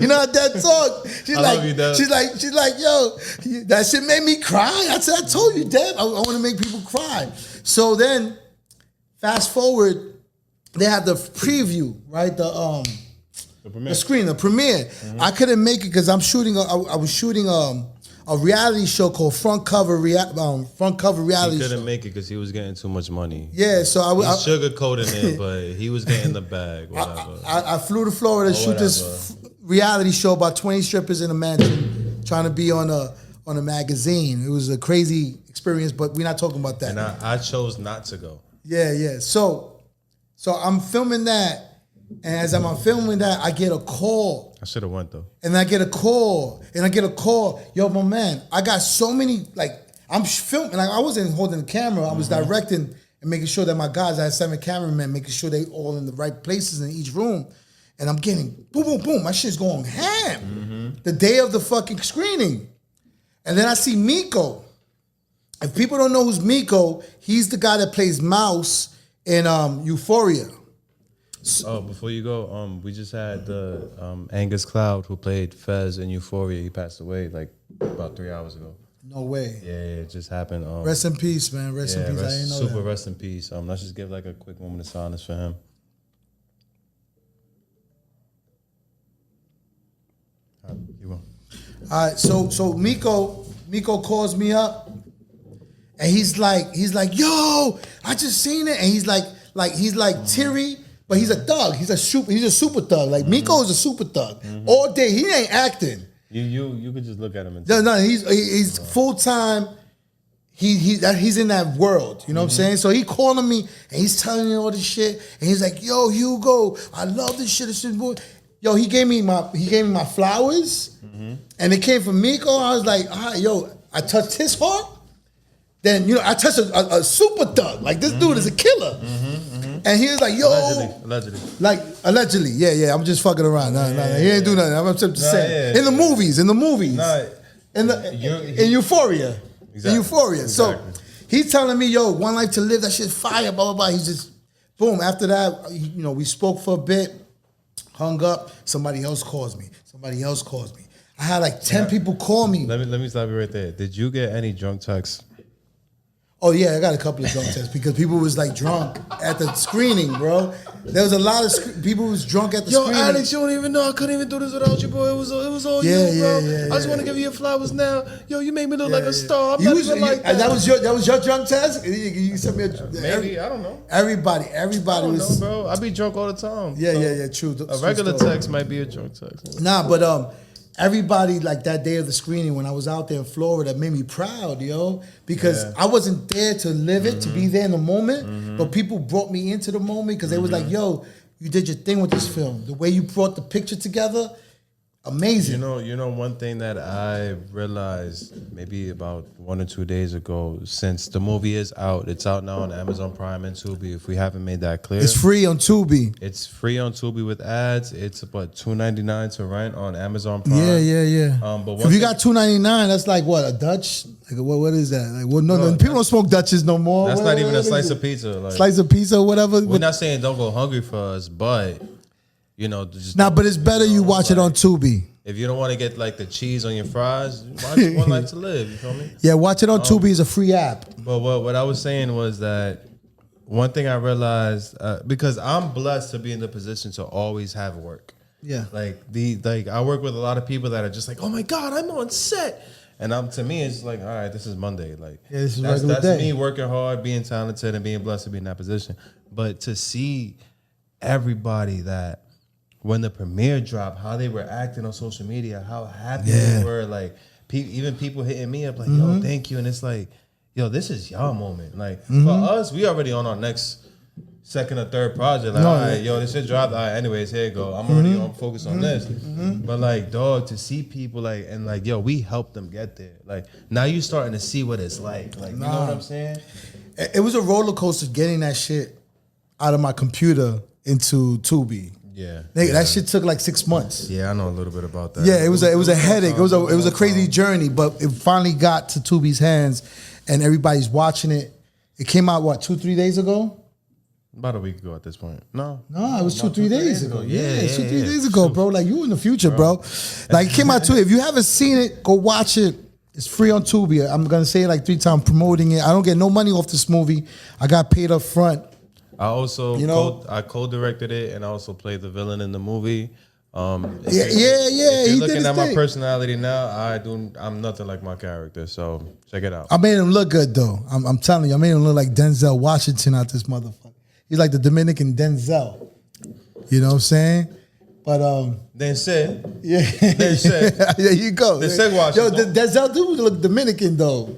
You know how Dad talk. She's like, love you, Dad. She's like, yo, that shit made me cry. I said, I told you, Dad, I want to make people cry. So then, fast forward, they had the preview, right? The screen, the premiere. I couldn't make it because I'm shooting. I was shooting a reality show called Front Cover Reality He couldn't Show. make it because he was getting too much money. Yeah, so I He's sugarcoating it, but he was getting the bag. Whatever. I flew to Florida to shoot this reality show about 20 strippers in a mansion, trying to be on a magazine. It was a crazy experience, but we're not talking about that. And I chose not to go. Yeah. So I'm filming that, and as I'm filming that, I get a call. I should have went though. And I get a call. Yo, my man, I got so many, like, I'm filming. Like, I wasn't holding the camera. I was directing and making sure that my guys, I had 7 cameramen, making sure they all in the right places in each room. And I'm getting boom, boom, boom. My shit's going ham. The day of the fucking screening. And then I see Miko. If people don't know who's Miko, he's the guy that plays Mouse in Euphoria. Oh, before you go, we just had the Angus Cloud who played Fez in Euphoria. He passed away like about 3 hours ago. No way. Yeah, it just happened. Rest in peace, man. Rest in peace. I didn't know that. Rest in peace. Let's just give like a quick moment of silence for him. You will. All right, so Miko calls me up, and he's like, yo, I just seen it, and he's like teary. But he's a thug. He's a super thug. Like Miko is a super thug. All day. He ain't acting. You could just look at him and no. He's full time. He's in that world. You know what I'm saying? So he calling me and he's telling me all this shit. And he's like, yo, Hugo, I love this shit. Yo, he gave me my flowers, and it came from Miko. I was like, all right, yo, I touched his heart. Then I touched a super thug. Like this dude is a killer. And he was like, yo. Allegedly. Like, allegedly. Yeah. I'm just fucking around. No. He ain't do nothing. I'm just saying. In the movies. In Euphoria. Exactly. In Euphoria. So he's telling me, yo, One Life to Live, that shit's fire, blah, blah, blah. He's just, boom. After that, we spoke for a bit, hung up. Somebody else calls me. I had like 10 people call me. Let me stop you right there. Did you get any drunk texts? Oh yeah, I got a couple of drunk texts because people was like drunk at the screening, bro. There was a lot of people who was drunk at the screening. Yo, Alex, you don't even know I couldn't even do this without you, bro. It was all you, bro. I just want to give you your flowers now. Yo, you made me look like a star. I'm not even like that. That was your drunk test. You sent me maybe I don't know. Everybody I don't was. know, bro. I be drunk all the time. Yeah, true. A regular text might be a drunk text. Nah, but everybody like that day of the screening when I was out there in Florida made me proud, yo, because I wasn't there to live it, to be there in the moment, but people brought me into the moment because they was like, yo, you did your thing with this film. The way you brought the picture together, amazing. You know, one thing that I realized maybe about 1 or 2 days ago, since the movie is out, it's out now on Amazon Prime and Tubi. If we haven't made that clear, it's free on Tubi. It's free on Tubi with ads. It's about $2.99 to rent on Amazon Prime. Yeah. But if you got $2.99, that's like what, a Dutch? Like what is that? Like no, people don't smoke Dutches no more. That's not even a slice of pizza. Like, slice of pizza or whatever. We're not saying don't go hungry for us, but you know, just but it's better you watch it on Tubi. If you don't want to get like the cheese on your fries, watch One Life to Live. You feel me? Yeah, watch it on Tubi. Is a free app. But what I was saying was that one thing I realized because I'm blessed to be in the position to always have work. Yeah, like I work with a lot of people that are just like, oh my God, I'm on set. And to me, it's like, all right, this is Monday. Like, this is that's me working hard, being talented, and being blessed to be in that position. But to see everybody that when the premiere dropped, how they were acting on social media, how happy they were, like even people hitting me up like, yo, thank you. And it's like, yo, this is y'all moment. Like for us, we already on our next second or third project. Like, all right, yo, this shit dropped. All right, anyways, here you go. I'm already on focus on this. But like, dog, to see people like, and like, yo, we helped them get there. Like, now you starting to see what it's like. Like, you know what I'm saying? It was a roller coaster getting that shit out of my computer into Tubi. Yeah, that shit took like 6 months. Yeah, I know a little bit about that. Yeah, it was a headache. It was a crazy journey, but it finally got to Tubi's hands, and everybody's watching it. It came out 2-3 days ago. About a week ago at this point. No, it was 2-3 days ago. Yeah, 2-3 days ago, Shoot. bro. Like you in the future, bro. Like it came out If you haven't seen it, go watch it. It's free on Tubi. I'm gonna say it like 3 times, promoting it. I don't get no money off this movie. I got paid up front. I also I co-directed it, and I also played the villain in the movie. If you're looking at my personality now, I'm nothing like my character. So check it out. I made him look good though. I'm telling you, I made him look like Denzel Washington out this motherfucker. He's like the Dominican Denzel. You know what I'm saying? But Then said. Yeah. Then said. There you go. Then said Washington. Yo, Denzel do look Dominican though.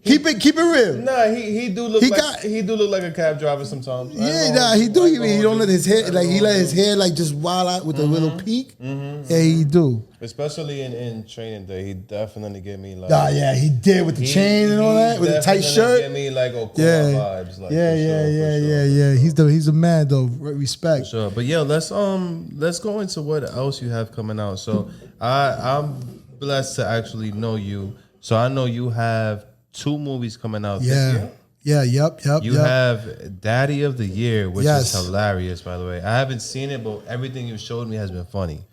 Keep it real. Nah, he do look like a cab driver sometimes. He do. He don't let his hair he let his hair like just wild out with a little peak. Yeah, he do. Especially in Training Day, he definitely gave me like. He did with the chain and all that, with the tight shirt. Gave me like vibes. Like, yeah. He's a man though. Respect. For sure, but yeah, let's go into what else you have coming out. So I'm blessed to actually know you. So I know you have 2 movies coming out this year. Yeah, yep. You have Daddy of the Year, which is hilarious, by the way. I haven't seen it, but everything you showed me has been funny.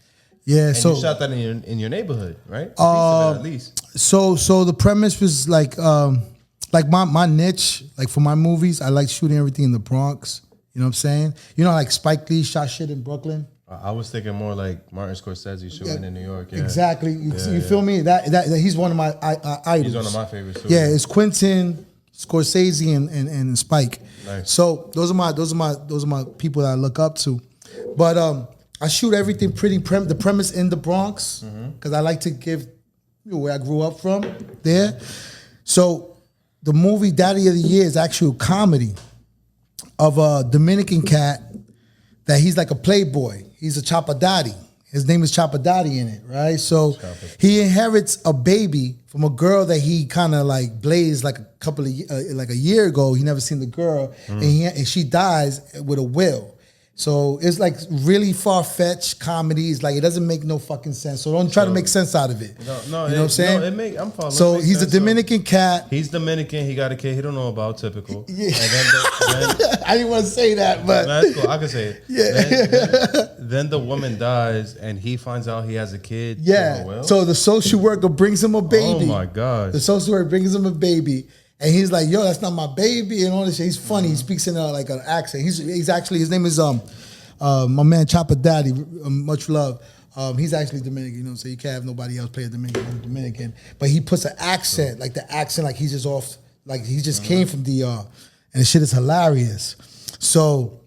Yeah, and so you shot that in your neighborhood, right? At least. So the premise was like my niche, like for my movies, I like shooting everything in the Bronx. You know what I'm saying? You know, like Spike Lee shot shit in Brooklyn. I was thinking more like Martin Scorsese shooting in New York. Yeah. Exactly. You feel me? That he's one of my idols. He's one of my favorites too. Yeah, it's Quentin, Scorsese, and Spike. Nice. So those are my people that I look up to. But I shoot everything the premise in the Bronx because I like to give where I grew up from there. So the movie Daddy of the Year is actually a comedy of a Dominican cat that he's like a playboy. He's a chapadaddy. His name is Chapadaddy in it, right? So he inherits a baby from a girl that he kind of like blazed like like a year ago. He never seen the girl, and she dies with a will. So it's like really far-fetched comedies. Like it doesn't make no fucking sense. So don't try to make sense out of it. No, you know what I'm saying? No, I'm following. So he's a Dominican cat. He's Dominican. He got a kid he don't know about, typical. Yeah. And then I didn't want to say that, but that's cool. I can say it. Yeah. Then the woman dies, and he finds out he has a kid. yeah. So the social worker brings him a baby. Oh my god. The social worker brings him a baby. And he's like, yo, that's not my baby, and all this shit. He's funny. He speaks in like an accent. He's actually, his name is my man Chopper Daddy. Much love. He's actually Dominican, you know, so you can't have nobody else play a Dominican. But he puts an accent, like the accent, like he's just off, like he just came from DR, and the shit is hilarious. So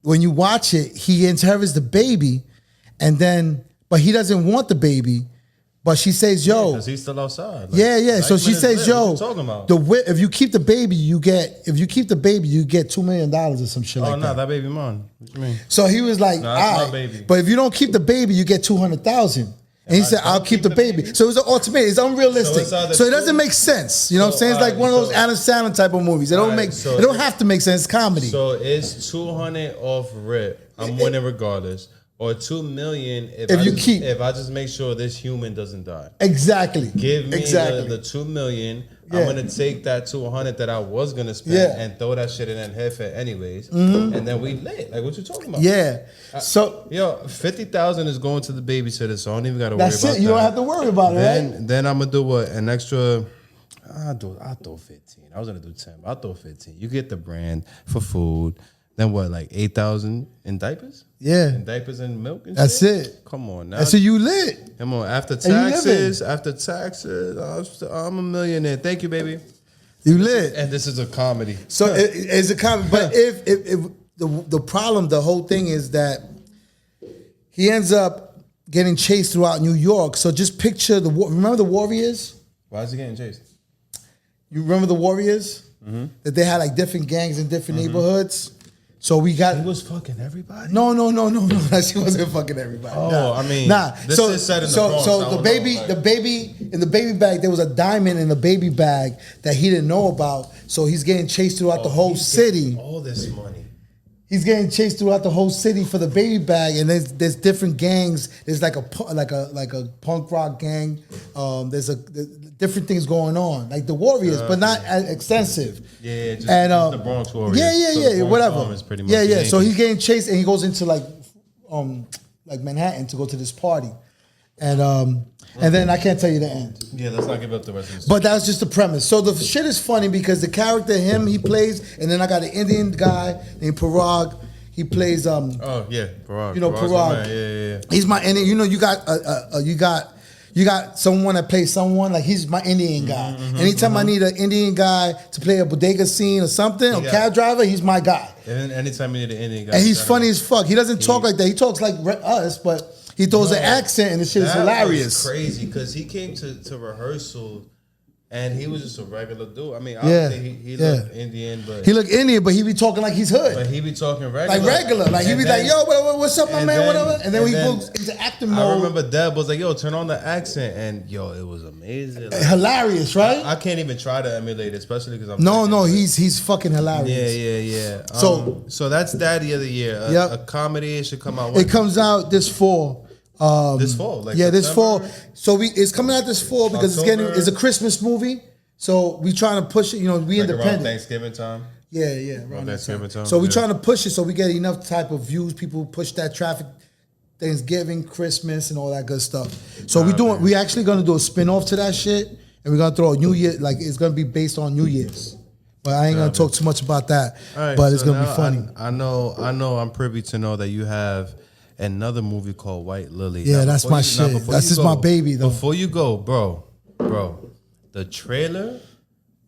when you watch it, he inherits the baby, and then, but he doesn't want the baby. But she says, "Yo, because he's still outside." Like, yeah. So she says, "Yo, talking about? if you keep the baby, you get $2 million or some shit like that." Oh no, that baby mine. What you mean? So he was like, No, "All that's my right, baby. but if you don't keep the baby, you get 200,000." And he said, "I'll keep the baby." So it was an ultimatum. It's unrealistic. So it doesn't make sense. You know what I'm saying? It's like one of those Adam Sandler type of movies. It don't have to make sense. It's comedy. So it's 200 off rip. I'm winning regardless. Or 2 million if I just make sure this human doesn't die. Exactly. Give me the 2 million. Yeah. I'm gonna take that 200 that I was gonna spend and throw that shit in that headfet anyways. And then we lit. Like what you talking about? Yeah. So yo, 50,000 is going to the babysitter, so I don't even gotta worry about that. That's it. You don't have to worry about it, right? Then I'm gonna do what? An extra. I'll throw 15. I was gonna do 10, but I'll throw 15. You get the brand for food. Then what, like 8,000 in diapers? Yeah. In diapers and milk and That's shit? it. Come on now. And so you lit. Come on. After taxes, I'm a millionaire. Thank you, baby. You lit. And this is a comedy. So it's a comedy. But if the problem, the whole thing is that he ends up getting chased throughout New York. So just picture remember the Warriors? Why is he getting chased? You remember the Warriors? Mm-hmm. That they had like different gangs in different neighborhoods? So we got. He was fucking everybody. No. She wasn't fucking everybody. Oh, nah. I mean, nah. This is said in the Bronx. So the baby in the baby bag, there was a diamond in the baby bag that he didn't know about. So he's getting chased throughout the whole city. All this money. He's getting chased throughout the whole city for the baby bag, and there's different gangs. There's like a punk rock gang. There's different things going on, like the Warriors, but not as extensive. Yeah, just the Bronx Warriors. Yeah, whatever. Pretty much yeah. So he's getting chased, and he goes into like Manhattan to go to this party, and then I can't tell you the end. Yeah, let's not give up the rest of the story. But that's just the premise. So the shit is funny because the character he plays, and then I got an Indian guy named Parag. He plays oh yeah, Parag. You know Parag. Yeah. He's my Indian. You know you got someone that plays someone, like he's my Indian guy. Anytime I need an Indian guy to play a bodega scene or something, or cab driver, he's my guy. And anytime you need an Indian guy. And he's funny as fuck. He doesn't talk like that. He talks like us, but he throws an accent, and the shit is hilarious. That was crazy because he came to rehearsal, and he was just a regular dude. I mean, obviously he looked Indian, but he looked Indian, but he be talking like he's hood. But he be talking regular, like he be like, "Yo, what's up, my man?" Whatever. And then when he goes into acting mode. I remember Deb was like, "Yo, turn on the accent," and yo, it was amazing, like, hilarious, right? I can't even try to emulate it, especially because I'm no, he's fucking hilarious. Yeah. So that's Daddy of the Year. A comedy. It should come out. It comes out this fall. This fall, this fall. So it's coming out this fall because it's a Christmas movie. So we trying to push it. You know, we like independent. Around Thanksgiving time. Yeah, around Thanksgiving time. So we trying to push it so we get enough type of views. People push that traffic. Thanksgiving, Christmas, and all that good stuff. So we actually gonna do a spin-off to that shit, and we're gonna throw a New Year. Like it's gonna be based on New Year's. But I ain't gonna talk too much about that. Right, but it's gonna be funny. I know. I'm privy to know that you have another movie called White Lily. Yeah, that's my shit. That's just my baby, though. Before you go, bro, the trailer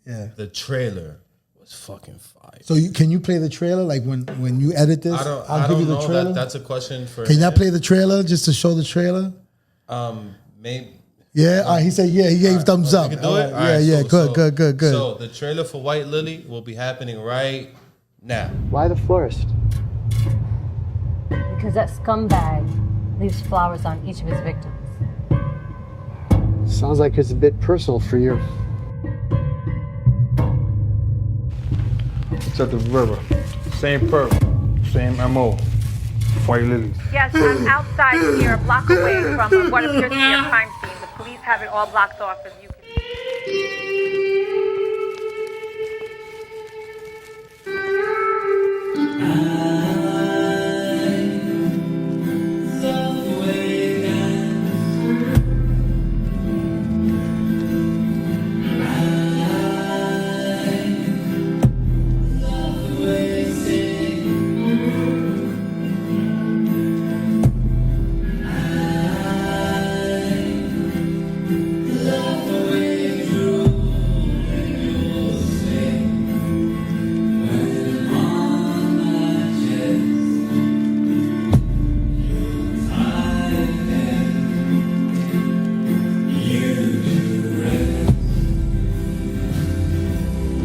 was fucking fire. So can you play the trailer? Like when you edit this, I'll give you the trailer. That's a question for. Can y'all play the trailer just to show the trailer? Maybe. Yeah, he said yeah. He gave thumbs up. You can do it? Yeah, good. So the trailer for White Lily will be happening right now. Why the florist? Because that scumbag leaves flowers on each of his victims. Sounds like it's a bit personal for you. It's at the river. Same purpose. Same MO. White lilies. Yes, I'm outside here, a block away from what appears to be a crime scene. The police have it all blocked off, as you can see.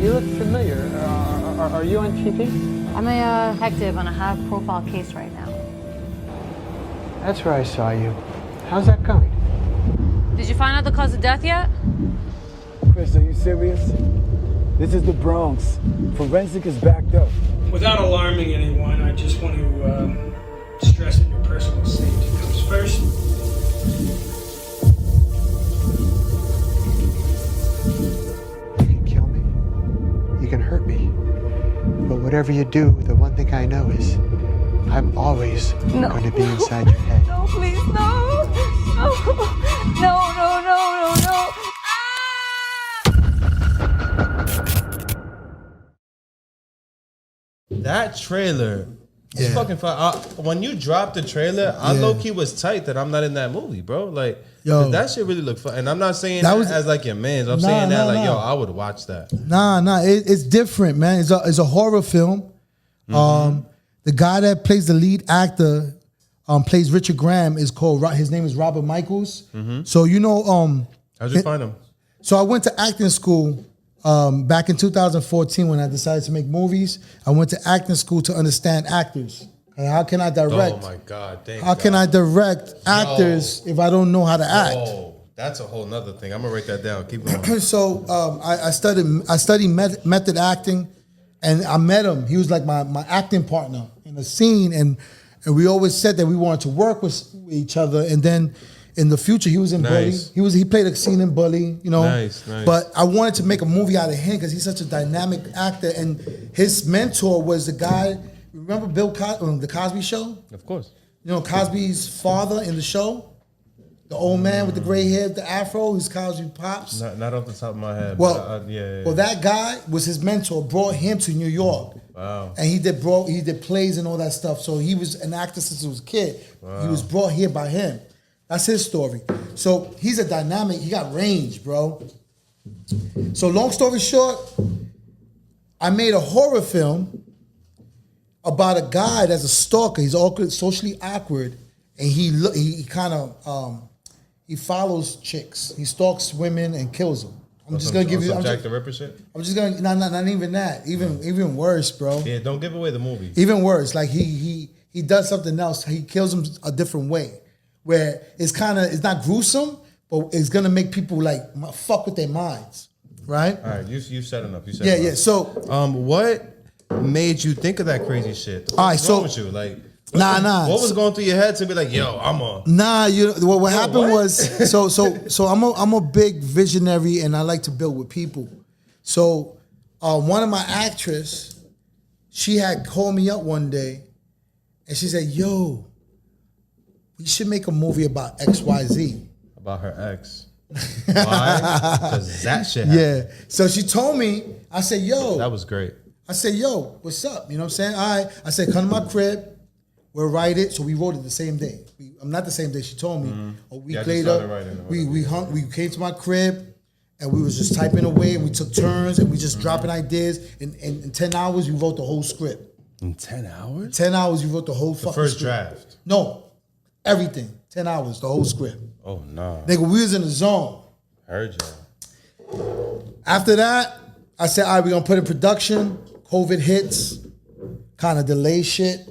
You look familiar. Are you on TV? I'm a detective on a high-profile case right now. That's where I saw you. How's that going? Did you find out the cause of death yet? Chris, are you serious? This is the Bronx. Forensic is backed up. Without alarming anyone, I just want to stress that your personal safety comes first. You can kill me. You can hurt me. But whatever you do, the one thing I know is I'm always going to be inside your head. No, please, no. No, no, no, no, no, no. That trailer is Yeah. fucking fun. When you dropped the trailer, I Yeah. low key was tight that I'm not in that movie, bro. Like, Yo. 'cause that shit really looked fun. And I'm not saying That that, was- as like your man. I'm Nah, saying that nah, like, yo, nah. I would watch that. Nah, it's different, man. It's a horror film. The guy that plays the lead actor, plays Richard Graham, is called. His name is Robert Michaels. So you know, How'd you find him? so I went to acting school back in 2014 when I decided to make movies. I went to acting school to understand actors. And how can I direct? Oh my god, thank How can I direct actors if I don't know how to act? Oh, that's a whole nother thing. I'm gonna write that down. Keep going. So I studied method acting, and I met him. He was like my acting partner in the scene, and we always said that we wanted to work with each other. And then in the future, he was in Nice. Bully. He played a scene in Bully, you know. Nice, nice. But I wanted to make a movie out of him because he's such a dynamic actor, and his mentor was the guy. Remember the Cosby Show? Of course. You know Cosby's father in the show, the old man with the gray hair, the afro. He's Cosby pops. Not off the top of my head. Well, but yeah. well, that guy was his mentor. Brought him to New York. Wow. And he did plays and all that stuff. So he was an actor since he was a kid. He was brought here by him. That's his story. So he's a dynamic. He got range, bro. So long story short, I made a horror film about a guy that's a stalker. He's awkward, socially awkward, and he kind of he follows chicks. He stalks women and kills them. I'm just gonna give you. some Jack the Ripper shit. I'm just gonna not even that. Even worse, bro. Yeah, don't give away the movie. Even worse. Like he does something else. He kills them a different way, where it's not gruesome, but it's gonna make people like fuck with their minds, right? All right, you set it up. You set Yeah, it up. yeah. So what made you think of that crazy shit? All right, What's so- wrong with you? Like, nah. What was going through your head to be like, yo, I'm a Nah, what happened what? was so I'm a big visionary and I like to build with people. So one of my actress, she had called me up one day and she said, "Yo, we should make a movie about XYZ." about her ex. Why? Because that shit happened. Yeah. So she told me, I said, "Yo." That was great. I said, "Yo, what's up?" You know what I'm saying? All right. I said, "Come to my crib. We'll write it." So we wrote it the same day. I'm not the same day. She told me. A week Yeah, I just started later, writing it. we came to my crib, and we was just typing away, and we took turns, and we just dropping ideas. In 10 hours, we wrote the whole script. In 10 hours? 10 hours, we wrote the whole fucking First script. draft. No, everything. 10 hours, the whole script. Oh, no. Nigga, we was in the zone. Heard you. After that, I said, all right, we're gonna put in production. COVID hits, kind of delay shit,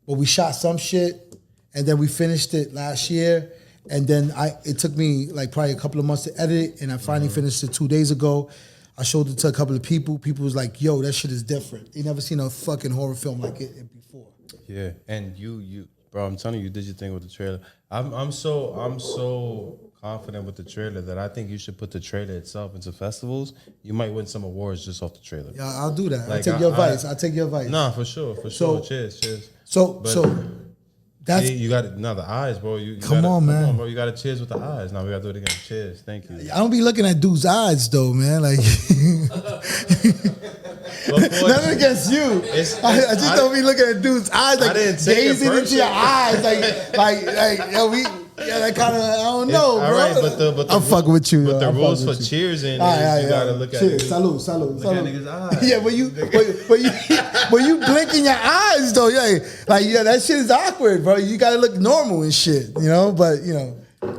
but we shot some shit, and then we finished it last year. And then it took me like probably a couple of months to edit it, and I finally finished it 2 days ago. I showed it to a couple of people. People was like, "Yo, that shit is different. You never seen a fucking horror film like it before." Yeah, and you, bro, I'm telling you, did your thing with the trailer. I'm so confident with the trailer that I think you should put the trailer itself into festivals. You might win some awards just off the trailer. Yeah, I'll do that. Like, I'll take your advice. I'll take your advice. Nah, for sure. Cheers. So that's see, you got it. Now the eyes, bro. Come on, man. bro. You got to cheers with the eyes. Now we got to do it again. Cheers. Thank you. I don't be looking at dudes' eyes though, man. Like nothing against you. I just don't be looking at dudes' eyes, like gazing into your eyes, like that kind of, I don't know, bro. All right, but I'm fucking with you. But the I'm rules fucking for with you. cheers in All is you gotta look at cheers. it. Salud. Look at niggas' eyes. Yeah, when you blink in your eyes though, that shit is awkward, bro. You gotta look normal and shit, you know. But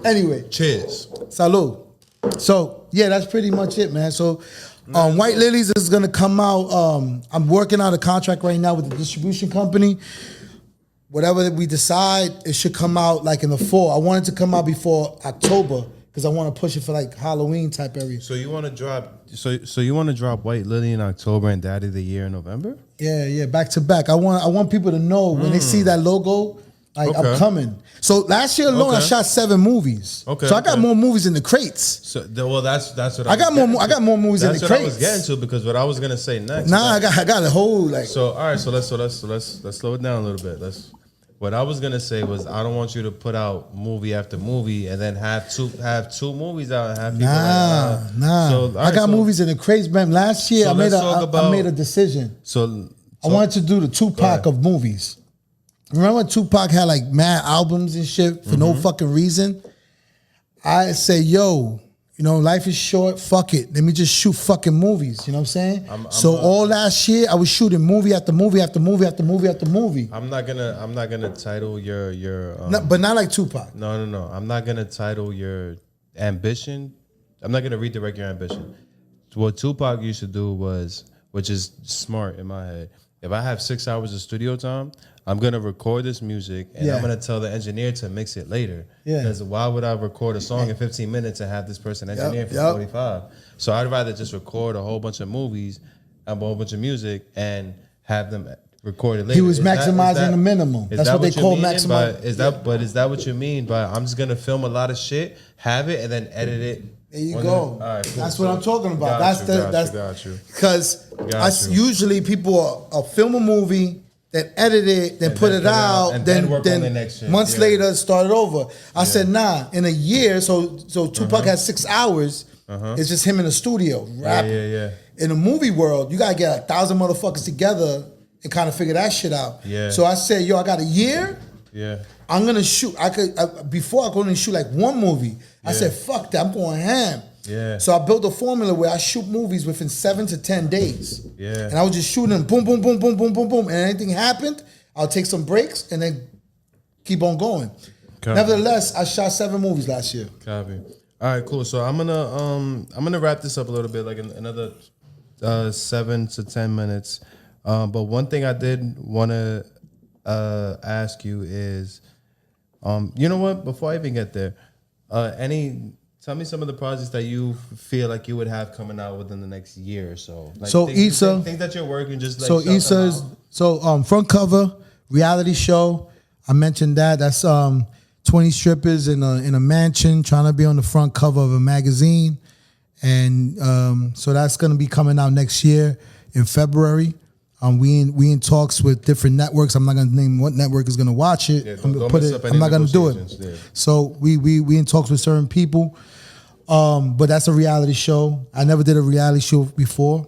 anyway, Cheers. salud. So yeah, that's pretty much it, man. So White Lilies is gonna come out. I'm working out a contract right now with the distribution company. Whatever we decide, it should come out like in the fall. I want it to come out before October because I want to push it for like Halloween type area. So you want to drop? So you want to drop White Lily in October and Daddy of the Year in November? Yeah, back to back. I want people to know when they see that logo, like I'm coming. So last year alone, I shot 7 movies. Okay. So I got more movies in the crates. So well, that's what I got more movies in the That's what crates. I was getting to because what I was gonna say next. Nah, I got a whole like. So all right, so let's slow it down a little bit. What I was gonna say was I don't want you to put out movie after movie and then have two movies out and have people Nah. So, I got movies in the crates, man. Last year I made a decision. So I wanted to do the Tupac of movies. Remember when Tupac had like mad albums and shit for no fucking reason? I say, yo, life is short. Fuck it. Let me just shoot fucking movies. You know what I'm saying? All last year I was shooting movie after movie after movie after movie after movie. I'm not gonna title your but not like Tupac. No. I'm not gonna title your ambition. I'm not gonna redirect your ambition. What Tupac used to do was, which is smart in my head. If I have 6 hours of studio time, I'm gonna record this music and I'm gonna tell the engineer to mix it later. Yeah. Because why would I record a song in 15 minutes and have this person engineer for 45? So I'd rather just record a whole bunch of movies, a whole bunch of music, and have them recorded later. He was maximizing the minimum. That's what they call maximizing. Is that what you mean by I'm just gonna film a lot of shit, have it, and then edit it? There you go. All right, cool. That's what I'm talking about. Got you. Because usually people are film a movie, then edit it, then put it out, and then work on the next shit. months later start it over. I said, nah, in a year, so Tupac has 6 hours, it's just him in the studio rapping. Yeah. In the movie world, you gotta get 1,000 motherfuckers together and kind of figure that shit out. Yeah. So I said, yo, I got a year. Yeah. I'm gonna shoot. Before I could only shoot like one movie. I said, fuck that, I'm going ham. Yeah. So I built a formula where I shoot movies within 7 to 10 days. Yeah. And I was just shooting them, boom, boom, boom, boom, boom, boom, boom. And anything happened, I'll take some breaks and then keep on going. Copy. Nevertheless, I shot 7 movies last year. Copy. All right, cool. So I'm gonna wrap this up a little bit, like another 7 to 10 minutes. But one thing I did want to ask you is, you know what? Before I even get there, tell me some of the projects that you feel like you would have coming out within the next year or so. Like So Issa, think that you're working just like so Issa is front cover reality show. I mentioned that. That's 20 strippers in a mansion trying to be on the front cover of a magazine, and so that's gonna be coming out next year in February. We in talks with different networks. I'm not gonna name what network is gonna watch it. Yeah, I'm not gonna do it. Yeah. So we in talks with certain people. But that's a reality show. I never did a reality show before.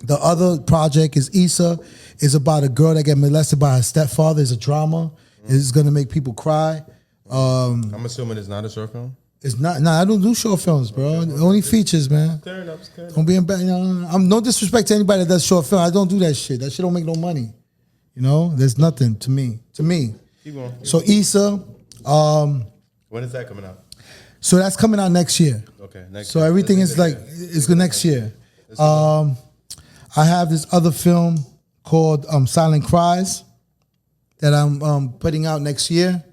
The other project is Issa. It's about a girl that get molested by her stepfather. It's a drama. It's gonna make people cry. I'm assuming it's not a short film. It's not. Nah, I don't do short films, bro. Only features, man. Fair enough. Don't be embarrassed. I'm no disrespect to anybody that does short film. I don't do that shit. That shit don't make no money. There's nothing to me. Keep going. So Issa. When is that coming out? So that's coming out next year. Okay. Next So year. everything is like it's the next year. I have this other film called Silent Cries that I'm putting out next year.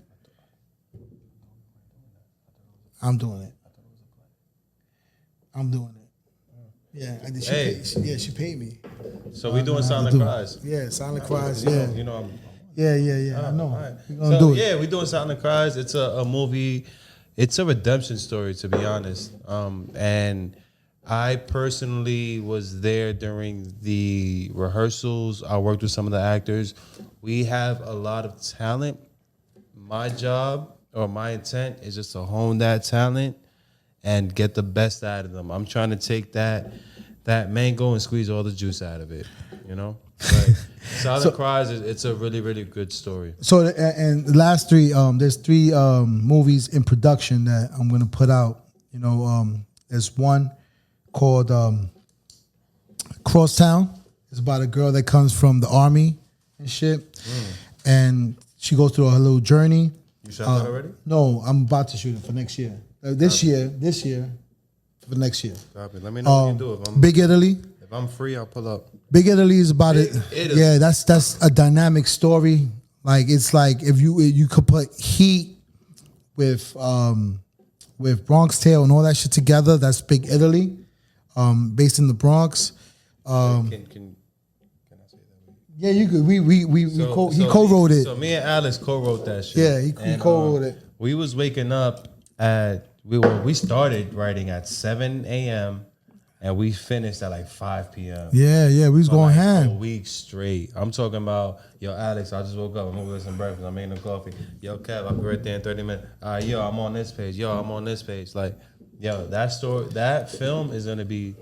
I'm doing it. Yeah, I did. Hey. She paid me. So we doing Silent Cries. Yeah, Silent Cries. You Yeah. know, you know I'm, Yeah. I know. all right. We're gonna So do it. yeah, we doing Silent Cries. It's a movie. It's a redemption story, to be honest. And I personally was there during the rehearsals. I worked with some of the actors. We have a lot of talent. My job or my intent is just to hone that talent and get the best out of them. I'm trying to take that mango and squeeze all the juice out of it, you know? But Silent Cries, it's a really, really good story. So and the last three, there's three movies in production that I'm gonna put out. You know, there's one called Crosstown. It's about a girl that comes from the army and shit, and she goes through her little journey. You shot that already? No, I'm about to shoot it for next year. This year, for next year. Copy. Let me know what you do. Big Italy. If I'm free, I'll pull up. Big Italy is about it. Italy. Yeah, that's a dynamic story. Like it's like if you could put Heat with Bronx Tale and all that shit together. That's Big Italy, based in the Bronx. Can I say that? Yeah, you could. He co-wrote it. So me and Alex co-wrote that shit. Yeah, he co-wrote it. We was waking up at we started writing at 7 a.m. and we finished at like 5 p.m. Yeah, we was For going like a ham. week straight. I'm talking about, yo, Alex, I just woke up. I'm gonna get some breakfast. I'm making a coffee. Yo, Kev, I'll be right there in 30 minutes. Yo, I'm on this page. Yo, I'm on this page. Like, yo, that film is gonna be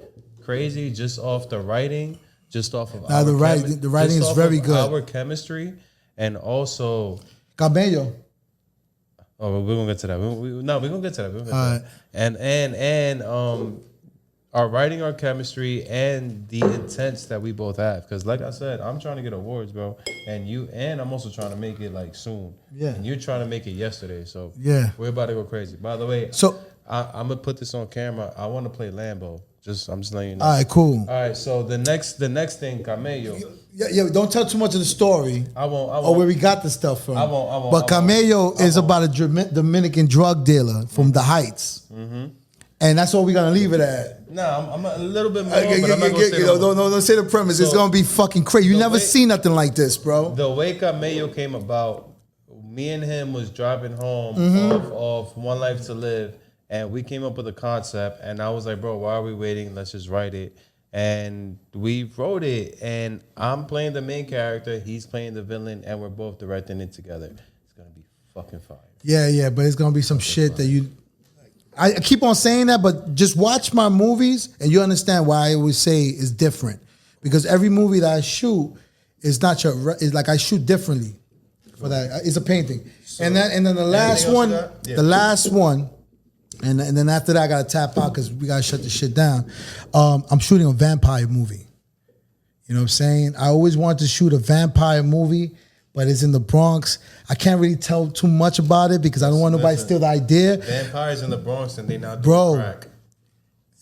crazy just off the writing, just off of the writing is very good. Our chemistry, and also Cabello. oh, we're gonna get to that. We're gonna get to that. We're gonna get to All that. And our writing, our chemistry, and the intents that we both have. Because, like I said, I'm trying to get awards, bro, and I'm also trying to make it like soon. Yeah. And you're trying to make it yesterday, so Yeah. we're about to go crazy. By the way, So I'm gonna put this on camera. I want to play Lambo. I'm just letting you know. all right, cool. All right. So the next thing, Camello. Yeah, don't tell too much of the story. I won't. Or where we got the stuff from. I won't. But Camello is about a Dominican drug dealer from the Heights. Mm-hmm. And that's all we're going to leave it at. Nah, I'm a little bit more, but I'm not going to say don't say the premise. It's going to be fucking crazy. You never seen nothing like this, bro. The way Camello came about, me and him was driving home off One Life to Live, and we came up with a concept, and I was like, bro, why are we waiting? Let's just write it. And we wrote it, and I'm playing the main character, he's playing the villain, and we're both directing it together. It's going to be fucking fire. Yeah, but it's going to be some shit that you... I keep on saying that, but just watch my movies, and you understand why I always say it's different. Because every movie that I shoot is not your... It's like I shoot differently for that. It's a painting. So, and then the last one... Yeah. The last one... And then after that, I gotta tap out because we gotta shut the shit down. I'm shooting a vampire movie. You know what I'm saying? I always wanted to shoot a vampire movie, but it's in the Bronx. I can't really tell too much about it because I don't want nobody to steal the idea. Vampires in the Bronx and they not doing crack.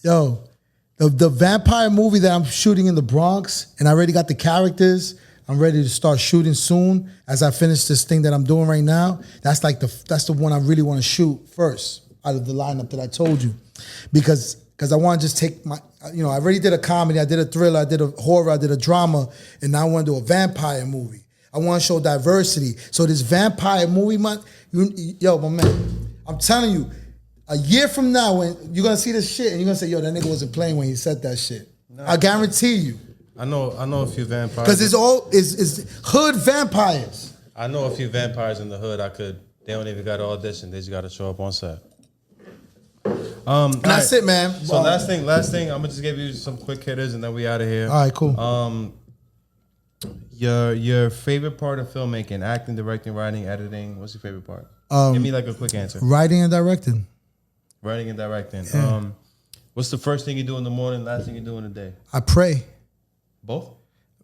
Yo, the vampire movie that I'm shooting in the Bronx, and I already got the characters. I'm ready to start shooting soon as I finish this thing that I'm doing right now. That's the one I really want to shoot first out of the lineup that I told you, because I want to just take my, I already did a comedy, I did a thriller, I did a horror, I did a drama, and now I want to do a vampire movie. I want to show diversity. So this vampire movie, my man, I'm telling you, a year from now, when you're gonna see this shit and you're gonna say, yo, that nigga wasn't playing when he said that shit. No. I guarantee you. I know a few vampires. Because it's hood vampires. I know a few vampires in the hood. They don't even got to audition. They just got to show up on set. And that's it, man. So last thing, I'm gonna just give you some quick hitters and then we out of here. All right, cool. Your favorite part of filmmaking: acting, directing, writing, editing. What's your favorite part? Give me like a quick answer. Writing and directing. Writing and directing. Yeah. What's the first thing you do in the morning? Last thing you do in the day? I pray. Both.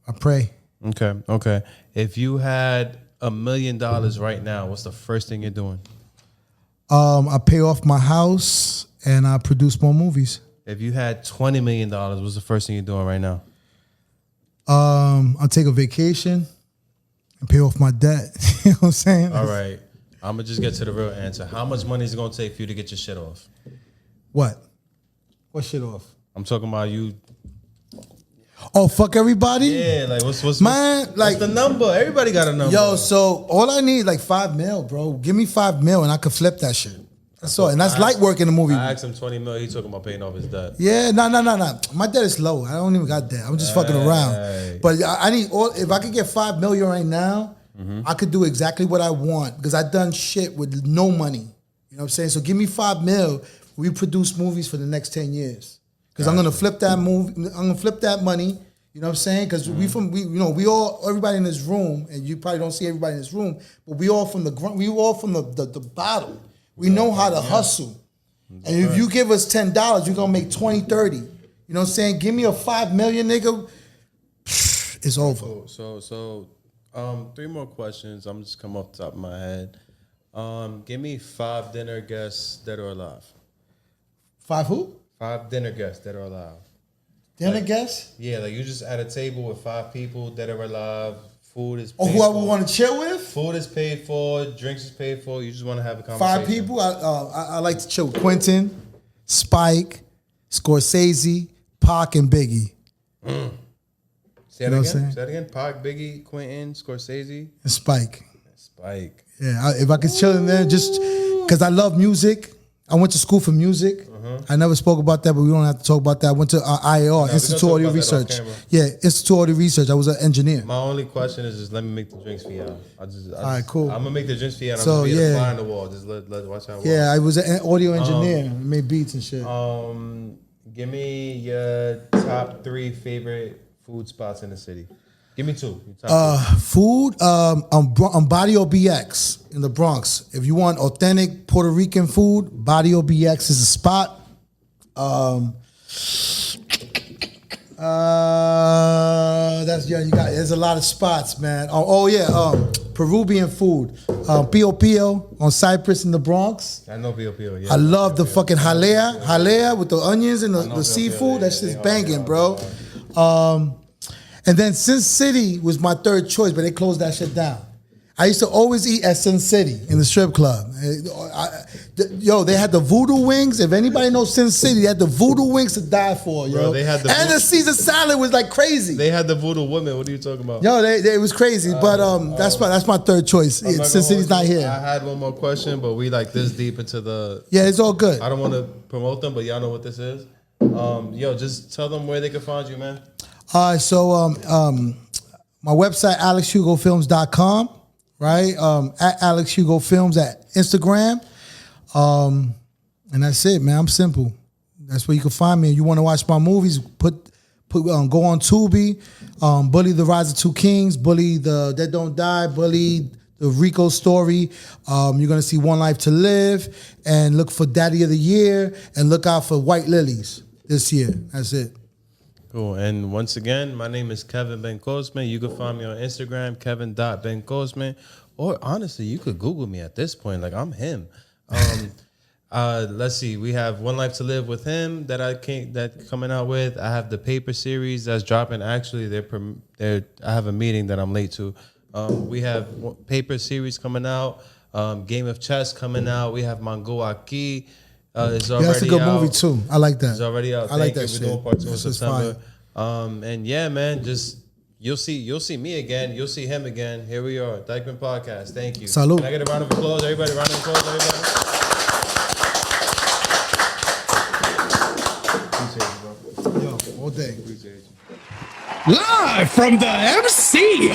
I pray. Okay. If you had $1 million right now, what's the first thing you're doing? I pay off my house and I produce more movies. If you had $20 million, what's the first thing you're doing right now? I'll take a vacation and pay off my debt. You know what I'm saying? All right. I'm going to just get to the real answer. How much money is it going to take for you to get your shit off? What? What shit off? I'm talking about you Oh, fuck everybody? Yeah, like what's Man, like what's the number? Everybody got a number. Yo, so all I need like $5 million, bro. Give me $5 million and I could flip that shit. That's all. And that's light work in the movie. I asked him 20 mil. He talking about paying off his debt. Yeah, no. My debt is low. I don't even got debt. I'm just fucking around. But I need all. If I could get $5 million right now, I could do exactly what I want because I've done shit with no money. You know what I'm saying? So give me $5 million. We produce movies for the next 10 years because I'm gonna flip that movie. I'm gonna flip that money. You know what I'm saying? Because we all everybody in this room, and you probably don't see everybody in this room, but we all from the bottom. We know how to hustle. And if you give us $10, you're gonna make 20, 30. You know what I'm saying? Give me a $5 million, nigga. It's over. So, 3 more questions. I'm just come off the top of my head. Give me 5 dinner guests dead or alive. 5 who? 5 dinner guests dead or alive. Dinner guests? Yeah, like you just at a table with 5 people dead or alive. Food is paid who I would want to chill with? Food is paid for. Drinks is paid for. You just want to have a conversation. 5 people. I like to chill with Quentin, Spike, Scorsese, Pac, and Biggie. Say that again. Say that again. Pac, Biggie, Quentin, Scorsese, and Spike. Spike. Yeah, if I could chill in there, just because I love music. I went to school for music. I never spoke about that, but we don't have to talk about that. I went to IAR, Institute Audio Research. Yeah, Institute Audio Research. I was an engineer. My only question is just let me make the drinks for y'all. All right, cool. I'm gonna make the drinks for y'all. And I'm gonna be a fly on the wall. Just let watch how. Yeah, I was an audio engineer. Made beats and shit. Give me your top 3 favorite food spots in the city. Give me 2. Food. On Barrio BX in the Bronx. If you want authentic Puerto Rican food, Barrio BX is a spot. There's a lot of spots, man. Peruvian food. Pio Pio on Cypress in the Bronx. I know Pio Pio. Yeah, I love the fucking jalea with the onions and the seafood. That shit's banging, bro. And then Sin City was my 3rd choice, but they closed that shit down. I used to always eat at Sin City in the strip club. They had the voodoo wings. If anybody knows Sin City, they had the voodoo wings to die for, yo. Bro, they had the Caesar salad was like crazy. They had the voodoo women. What are you talking about? Yo, it was crazy. But that's my 3rd choice. Sin City's not here. I had one more question, but we like this deep into the. Yeah, it's all good. I don't want to promote them, but y'all know what this is. Just tell them where they can find you, man. My website, alexhugofilms.com, right? At alexhugofilms at Instagram. And that's it, man. I'm simple. That's where you can find me. If you want to watch my movies, go on Tubi, Bully the Rise of 2 Kings, Bully the Dead Don't Die, Bully the Rico Story. You're going to see One Life to Live, and look for Daddy of the Year, and look out for White Lilies this year. That's it. Cool. And once again, my name is Kevin Bencosman. You can find me on Instagram, Kevin.Bencosman. Or honestly, you could Google me at this point. Like, I'm him. Let's see. We have One Life to Live with him that coming out with. I have the Paper series that's dropping. Actually, I have a meeting that I'm late to. We have Paper series coming out. Game of Chess coming out. We have Mango Aki. It's already that's a good out. movie too. I like that. It's already out. I like that shit. We're doing part 2 in September. And yeah, man, just you'll see me again. You'll see him again. Here we are, Dyckman Podcast. Thank you. Salud. Can I get a round of applause, everybody? Round of applause, everybody. Appreciate you, bro. Yo, all day. Appreciate you. Live from the MC.